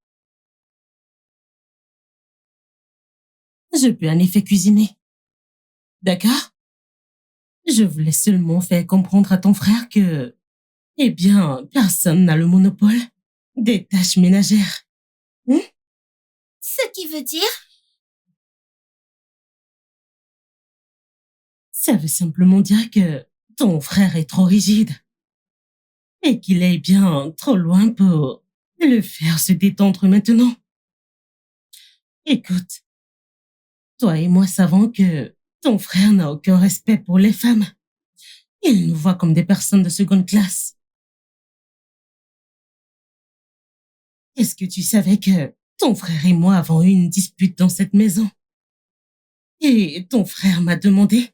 Speaker 1: Je peux en effet cuisiner. D'accord? Je voulais seulement faire comprendre à ton frère que, eh bien, personne n'a le monopole des tâches ménagères.
Speaker 2: Ce qui veut dire?
Speaker 1: Ça veut simplement dire que ton frère est trop rigide et qu'il est bien trop loin pour le faire se détendre maintenant. Écoute, toi et moi savons que ton frère n'a aucun respect pour les femmes. Il nous voit comme des personnes de seconde classe. Est-ce que tu savais que ton frère et moi avons eu une dispute dans cette maison? Et ton frère m'a demandé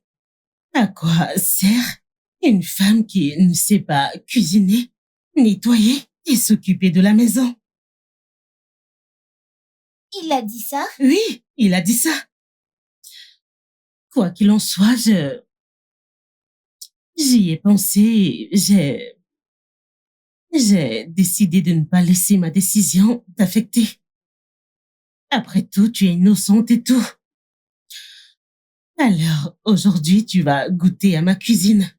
Speaker 1: à quoi sert une femme qui ne sait pas cuisiner, nettoyer et s'occuper de la maison.
Speaker 2: Il a dit ça?
Speaker 1: Oui, il a dit ça. Quoi qu'il en soit, j'y ai pensé, j'ai décidé de ne pas laisser ma décision t'affecter. Après tout, tu es innocente et tout. Alors, aujourd'hui, tu vas goûter à ma cuisine.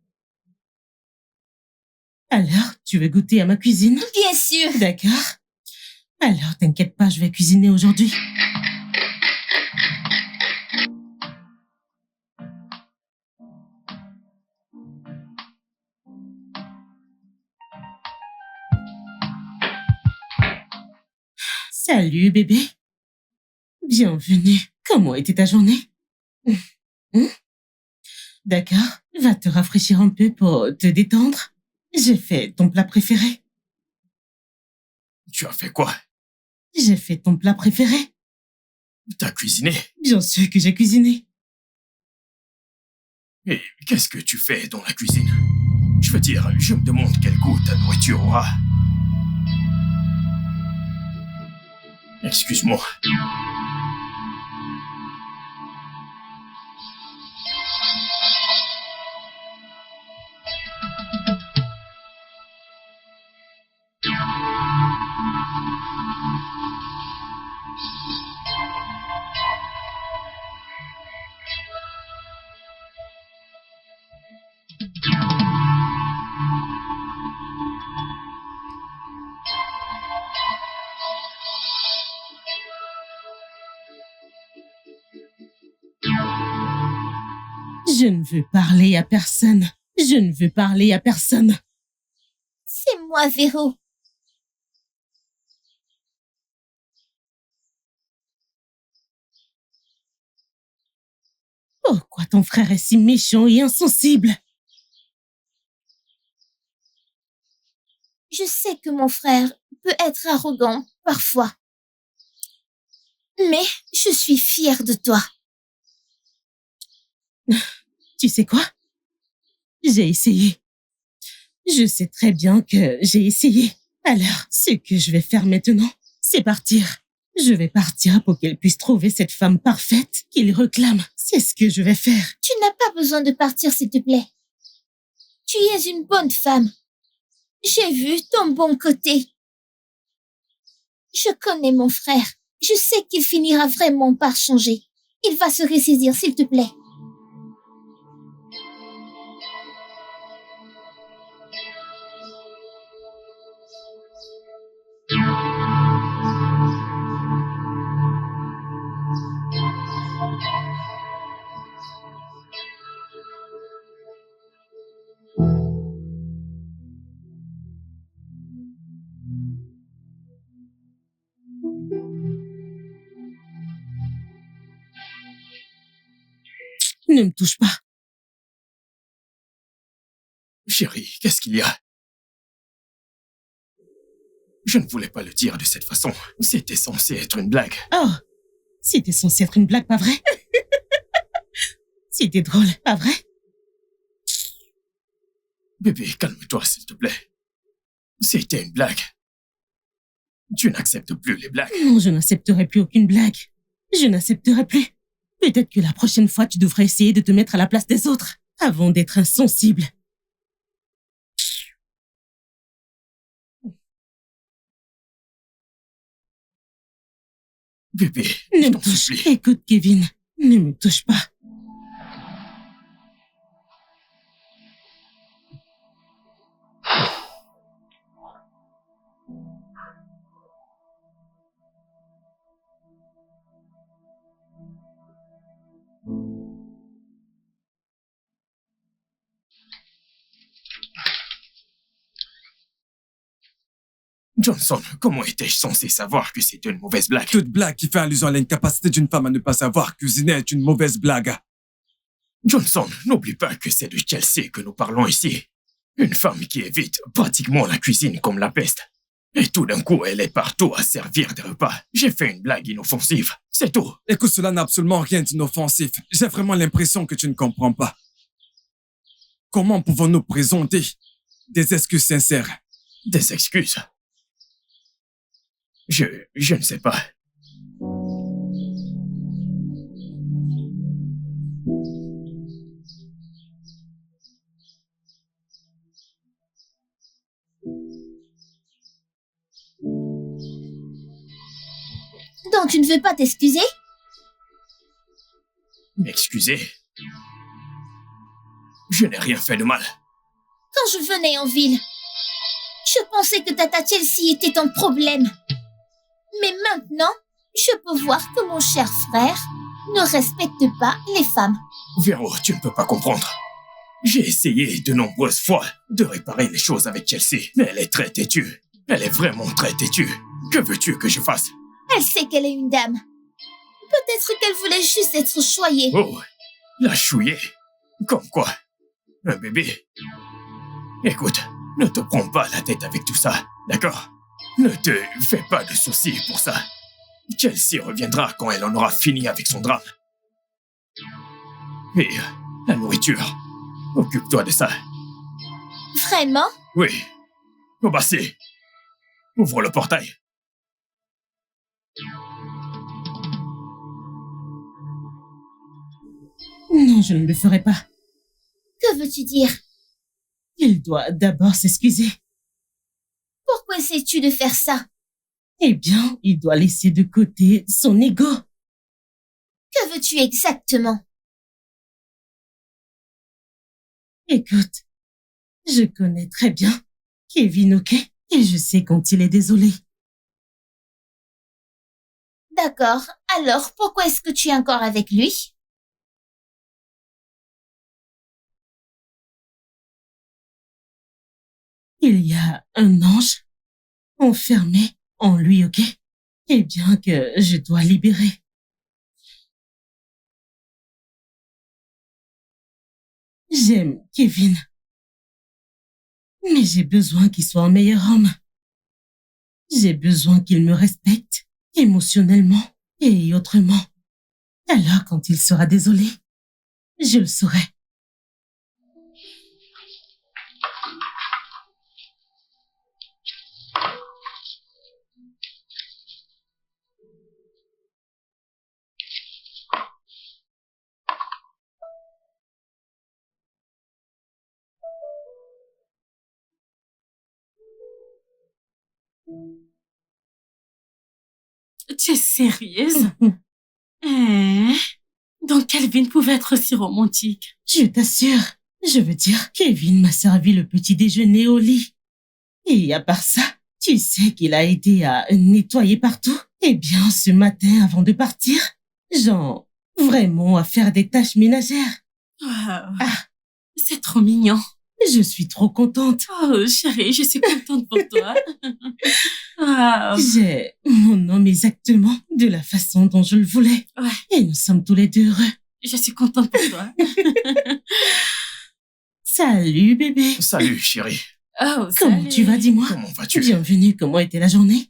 Speaker 1: Alors, tu veux goûter à ma cuisine?
Speaker 2: Bien sûr.
Speaker 1: D'accord. Alors, t'inquiète pas, je vais cuisiner aujourd'hui. Salut, bébé. Bienvenue. Comment était ta journée? Hum? D'accord, va te rafraîchir un peu pour te détendre. J'ai fait ton plat préféré.
Speaker 5: Tu as fait quoi?
Speaker 1: J'ai fait ton plat préféré.
Speaker 5: T'as cuisiné?
Speaker 1: Bien sûr que j'ai cuisiné.
Speaker 5: Et qu'est-ce que tu fais dans la cuisine? Je veux dire, je me demande quel goût ta nourriture aura. Excuse-moi.
Speaker 1: Je ne veux parler à personne. Je ne veux parler à personne.
Speaker 2: C'est moi, Véro.
Speaker 1: Pourquoi ton frère est si méchant et insensible?
Speaker 2: Je sais que mon frère peut être arrogant, parfois. Mais je suis fière de toi.
Speaker 1: Tu sais quoi? J'ai essayé. Je sais très bien que j'ai essayé. Alors, ce que je vais faire maintenant, c'est partir. Je vais partir pour qu'elle puisse trouver cette femme parfaite qu'il réclame. C'est ce que je vais faire.
Speaker 2: Tu n'as pas besoin de partir, s'il te plaît. Tu es une bonne femme. J'ai vu ton bon côté. Je connais mon frère. Je sais qu'il finira vraiment par changer. Il va se ressaisir, s'il te plaît.
Speaker 1: Ne me touche pas.
Speaker 5: Chérie, qu'est-ce qu'il y a? Je ne voulais pas le dire de cette façon. C'était censé être une blague.
Speaker 1: Oh, c'était censé être une blague, pas vrai? C'était drôle, pas vrai?
Speaker 5: Bébé, calme-toi, s'il te plaît. C'était une blague. Tu n'acceptes plus les blagues.
Speaker 1: Non, je n'accepterai plus aucune blague. Je n'accepterai plus. Peut-être que la prochaine fois, tu devrais essayer de te mettre à la place des autres avant d'être insensible.
Speaker 5: Bébé,
Speaker 1: Ne
Speaker 5: je
Speaker 1: me
Speaker 5: t'en
Speaker 1: touche.
Speaker 5: supplie.
Speaker 1: Écoute, Kevin, ne me touche pas.
Speaker 5: Johnson, comment étais-je censé savoir que c'était une mauvaise blague?
Speaker 4: Toute blague qui fait allusion à l'incapacité d'une femme à ne pas savoir cuisiner est une mauvaise blague.
Speaker 5: Johnson, n'oublie pas que c'est de Chelsea que nous parlons ici. Une femme qui évite pratiquement la cuisine comme la peste. Et tout d'un coup, elle est partout à servir des repas. J'ai fait une blague inoffensive, c'est tout.
Speaker 4: Écoute, cela n'a absolument rien d'inoffensif. J'ai vraiment l'impression que tu ne comprends pas. Comment pouvons-nous présenter des excuses sincères?
Speaker 5: Des excuses. Je ne sais pas.
Speaker 2: Donc tu ne veux pas t'excuser?
Speaker 5: M'excuser? Je n'ai rien fait de mal.
Speaker 2: Quand je venais en ville, je pensais que Tata Chelsea était un problème. Mais maintenant, je peux voir que mon cher frère ne respecte pas les femmes.
Speaker 5: Véro, tu ne peux pas comprendre. J'ai essayé de nombreuses fois de réparer les choses avec Chelsea, mais elle est très têtue. Elle est vraiment très têtue. Que veux-tu que je fasse?
Speaker 2: Elle sait qu'elle est une dame. Peut-être qu'elle voulait juste être choyée.
Speaker 5: Oh, La chouiller. Comme quoi? Un bébé. Écoute, ne te prends pas la tête avec tout ça, d'accord? Ne te fais pas de soucis pour ça. Chelsea reviendra quand elle en aura fini avec son drame. Et la nourriture, occupe-toi de ça.
Speaker 2: Vraiment?
Speaker 5: Oui. Obasi, ouvre le portail.
Speaker 1: Non, je ne le ferai pas.
Speaker 2: Que veux-tu dire?
Speaker 1: Il doit d'abord s'excuser.
Speaker 2: Pourquoi essaies-tu de faire ça?
Speaker 1: Eh bien, il doit laisser de côté son ego.
Speaker 2: Que veux-tu exactement?
Speaker 1: Écoute, je connais très bien Kevin, ok? Et je sais quand il est désolé.
Speaker 2: D'accord. Alors, pourquoi est-ce que tu es encore avec lui?
Speaker 1: Il y a un ange enfermé en lui, ok? Eh bien que je dois libérer. J'aime Kevin. Mais j'ai besoin qu'il soit un meilleur homme. J'ai besoin qu'il me respecte émotionnellement et autrement. Alors, quand il sera désolé, je le saurai.
Speaker 6: Tu es sérieuse? Donc Calvin pouvait être si romantique.
Speaker 1: Je t'assure. Je veux dire, Kevin m'a servi le petit déjeuner au lit. Et à part ça, tu sais qu'il a aidé à nettoyer partout. Eh bien, ce matin, avant de partir, genre, vraiment à faire des tâches ménagères.
Speaker 6: Wow. C'est trop mignon.
Speaker 1: Je suis trop contente.
Speaker 6: Oh, chérie, je suis contente pour toi. Wow.
Speaker 1: J'ai mon homme exactement de la façon dont je le voulais.
Speaker 6: Ouais.
Speaker 1: Et nous sommes tous les deux heureux.
Speaker 6: Je suis contente pour toi.
Speaker 1: Salut, bébé.
Speaker 5: Salut, chérie.
Speaker 6: Oh,
Speaker 1: Comment
Speaker 6: salut.
Speaker 1: tu vas, dis-moi?
Speaker 5: Comment vas-tu?
Speaker 1: Bienvenue, comment était la journée?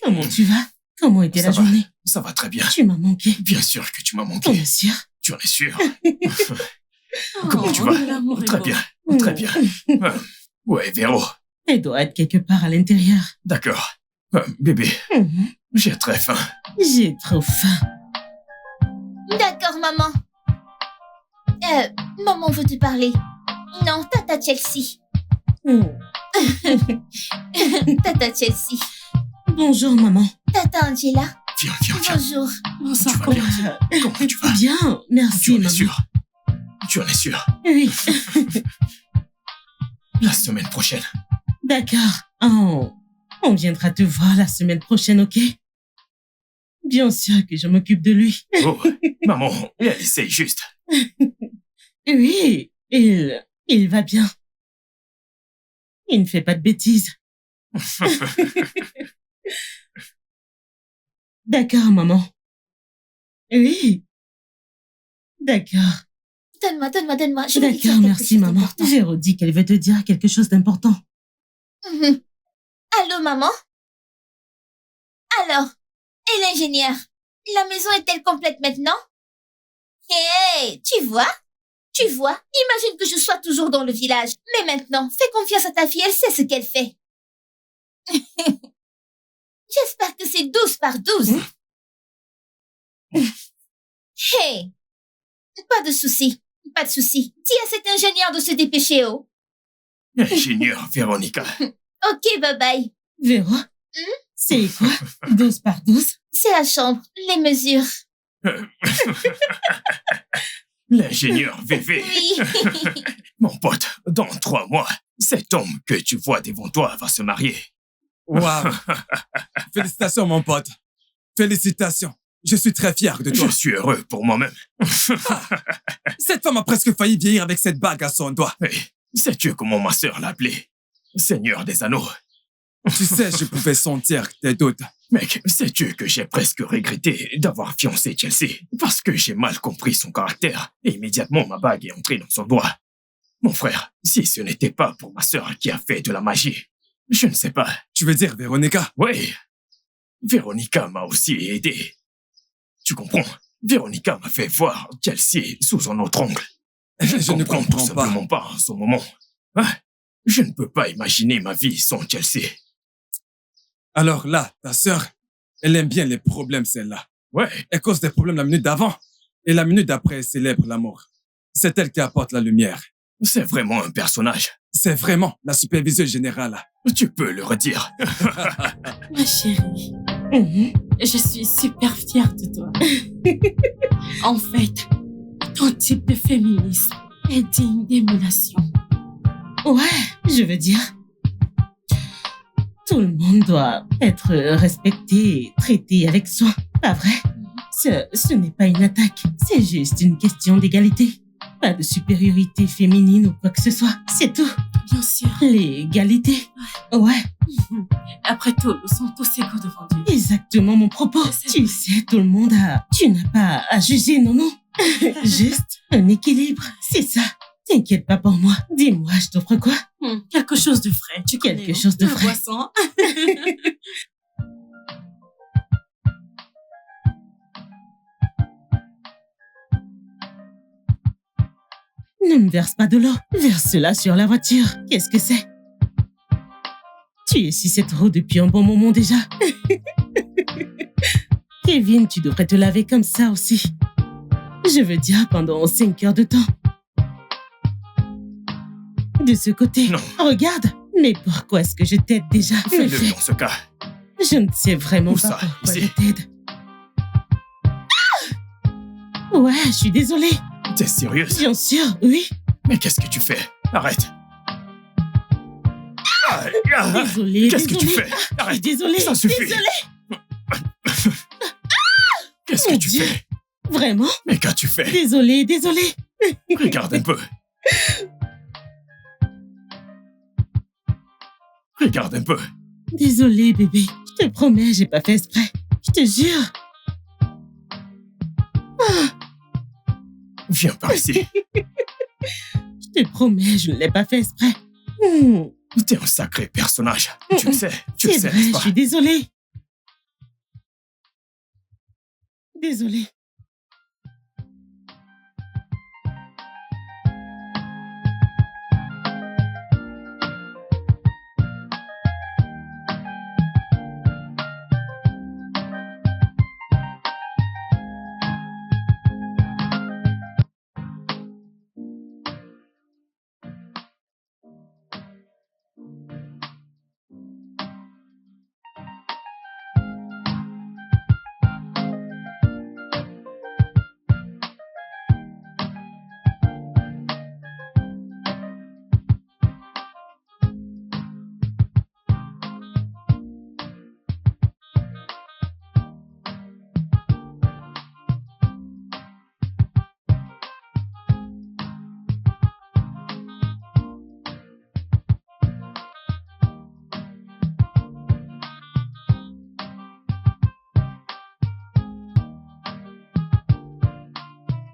Speaker 1: Comment tu vas? Comment était
Speaker 5: Ça
Speaker 1: la
Speaker 5: va.
Speaker 1: journée?
Speaker 5: Ça va très bien.
Speaker 1: Tu m'as manqué.
Speaker 5: Bien sûr que tu m'as manqué.
Speaker 1: Bien sûr.
Speaker 5: Tu en es sûr?
Speaker 6: Oh,
Speaker 5: Comment tu vas?
Speaker 6: l'amour est
Speaker 5: Très
Speaker 6: beau.
Speaker 5: bien. Très bien. Ouais, Véro.
Speaker 1: Elle doit être quelque part à l'intérieur.
Speaker 5: D'accord. Bébé,
Speaker 1: Mhm.
Speaker 5: j'ai très faim.
Speaker 1: J'ai trop faim.
Speaker 2: D'accord, maman. Maman veut te parler. Non, tata Chelsea.
Speaker 1: Oh.
Speaker 2: Tata Chelsea.
Speaker 1: Bonjour, maman.
Speaker 2: Tata Angela.
Speaker 5: Viens, viens, viens.
Speaker 2: Bonjour.
Speaker 6: Bonsoir,
Speaker 5: Tu vas
Speaker 6: comment
Speaker 5: bien? Comment tu vas?
Speaker 1: Bien, merci,
Speaker 5: Tu en es
Speaker 1: maman.
Speaker 5: sûr? Tu en es sûr?
Speaker 1: Oui,
Speaker 5: La semaine prochaine.
Speaker 1: d'accord. On viendra te voir la semaine prochaine, ok? Bien sûr que je m'occupe de lui.
Speaker 5: Oh, maman, elle essaye juste.
Speaker 1: Oui, il va bien. Il ne fait pas de bêtises. D'accord, maman. Oui. D'accord.
Speaker 2: Donne-moi. Je vais lui dire
Speaker 1: D'accord,
Speaker 2: quelque
Speaker 1: merci,
Speaker 2: chose
Speaker 1: maman.
Speaker 2: d'important.
Speaker 1: Véro dit qu'elle veut te dire quelque chose d'important.
Speaker 2: Mhm. Allô, maman? Alors, et l'ingénieur? La maison est-elle complète maintenant? Hey, tu vois? Imagine que je sois toujours dans le village. Mais maintenant, fais confiance à ta fille, elle sait ce qu'elle fait. J'espère que c'est 12 par 12. Hey, pas de souci. Dis à cet ingénieur de se dépêcher, oh.
Speaker 5: Ingénieur Véronica.
Speaker 2: Ok, bye bye.
Speaker 1: Véro, c'est quoi 12 par 12?
Speaker 2: C'est la chambre, les mesures.
Speaker 5: L'ingénieur VV.
Speaker 2: Oui.
Speaker 5: Mon pote, dans 3 mois, cet homme que tu vois devant toi va se marier.
Speaker 4: Waouh. Félicitations, mon pote. Félicitations. Je suis très fier de toi.
Speaker 5: Je suis heureux pour moi-même.
Speaker 4: Cette femme a presque failli vieillir avec cette bague à son doigt.
Speaker 5: Et sais-tu comment ma sœur l'a appelé? Seigneur des Anneaux.
Speaker 4: Tu sais, je pouvais sentir tes doutes.
Speaker 5: Mec, sais-tu que j'ai presque regretté d'avoir fiancé Chelsea parce que j'ai mal compris son caractère et immédiatement ma bague est entrée dans son doigt. Mon frère, si ce n'était pas pour ma sœur qui a fait de la magie, je ne sais pas.
Speaker 4: Tu veux dire Véronica?
Speaker 5: Oui, Véronica m'a aussi aidé. Tu comprends? Véronica m'a fait voir Chelsea sous un autre angle.
Speaker 4: Je ne
Speaker 5: comprends
Speaker 4: comprends
Speaker 5: tout
Speaker 4: pas.
Speaker 5: simplement pas en ce moment. Hein? Je ne peux pas imaginer ma vie sans Chelsea.
Speaker 4: Alors là, ta sœur, elle aime bien les problèmes, celle-là.
Speaker 5: Ouais,
Speaker 4: Elle cause des problèmes la minute d'avant. Et la minute d'après, elle célèbre l'amour. C'est elle qui apporte la lumière.
Speaker 5: c'est vraiment un personnage.
Speaker 4: C'est vraiment la superviseuse générale.
Speaker 5: Tu peux le redire.
Speaker 6: Ma chérie,
Speaker 1: Mhm.
Speaker 6: je suis super fière de toi. En fait, ton type de féminisme est digne d'émulation.
Speaker 1: Ouais, je veux dire, tout le monde doit être respecté et traité avec soin, pas vrai? Ce n'est pas une attaque, c'est juste une question d'égalité. Pas de supériorité féminine ou quoi que ce soit, c'est tout.
Speaker 6: Bien sûr.
Speaker 1: L'égalité. Ouais,
Speaker 6: Après tout, nous sommes tous égaux devant Dieu.
Speaker 1: exactement mon propos.
Speaker 6: C'est
Speaker 1: Tu
Speaker 6: vrai.
Speaker 1: sais, tout le monde a... Tu n'as pas à juger, non, non. Juste un équilibre, c'est ça. T'inquiète pas pour moi. Dis-moi, je t'offre quoi?
Speaker 6: Quelque chose de frais, tu connais.
Speaker 1: Quelque
Speaker 6: non?
Speaker 1: chose de
Speaker 6: La
Speaker 1: frais.
Speaker 6: boisson.
Speaker 1: Ne me verse pas de l'eau. Verse-la sur la voiture. Qu'est-ce que c'est? Tu essuies trop depuis un bon moment déjà. Kevin, tu devrais te laver comme ça aussi. Je veux dire pendant 5 heures de temps. De ce côté.
Speaker 5: Non.
Speaker 1: Regarde. Mais pourquoi est-ce que je t'aide déjà? Mais
Speaker 5: Fais-le dans ce cas.
Speaker 1: je ne sais vraiment
Speaker 5: Où
Speaker 1: pas
Speaker 5: ça?
Speaker 1: pourquoi
Speaker 5: Ici?
Speaker 1: je t'aide. Ouais, je suis désolée.
Speaker 5: T'es sérieuse?
Speaker 1: Bien sûr, oui.
Speaker 5: Mais qu'est-ce que tu fais? Arrête.
Speaker 1: Désolée,
Speaker 5: Qu'est-ce que tu
Speaker 1: désolée.
Speaker 5: fais? Arrête.
Speaker 1: Désolée,
Speaker 5: Ça suffit.
Speaker 1: désolée.
Speaker 5: Qu'est-ce que
Speaker 1: Mon
Speaker 5: tu
Speaker 1: Dieu.
Speaker 5: fais?
Speaker 1: Vraiment?
Speaker 5: Mais qu'as-tu fait?
Speaker 1: Désolée, désolée.
Speaker 5: Regarde un peu. Regarde un peu.
Speaker 1: Désolée, bébé. Je te promets, j'ai pas fait exprès. Je te jure.
Speaker 5: Viens par ici.
Speaker 1: Je te promets, je ne l'ai pas fait exprès.
Speaker 5: T'es un sacré personnage. Tu le sais. Tu le
Speaker 1: C'est
Speaker 5: sais,
Speaker 1: vrai,
Speaker 5: n'est-ce
Speaker 1: je
Speaker 5: pas?
Speaker 1: suis désolée. Désolée.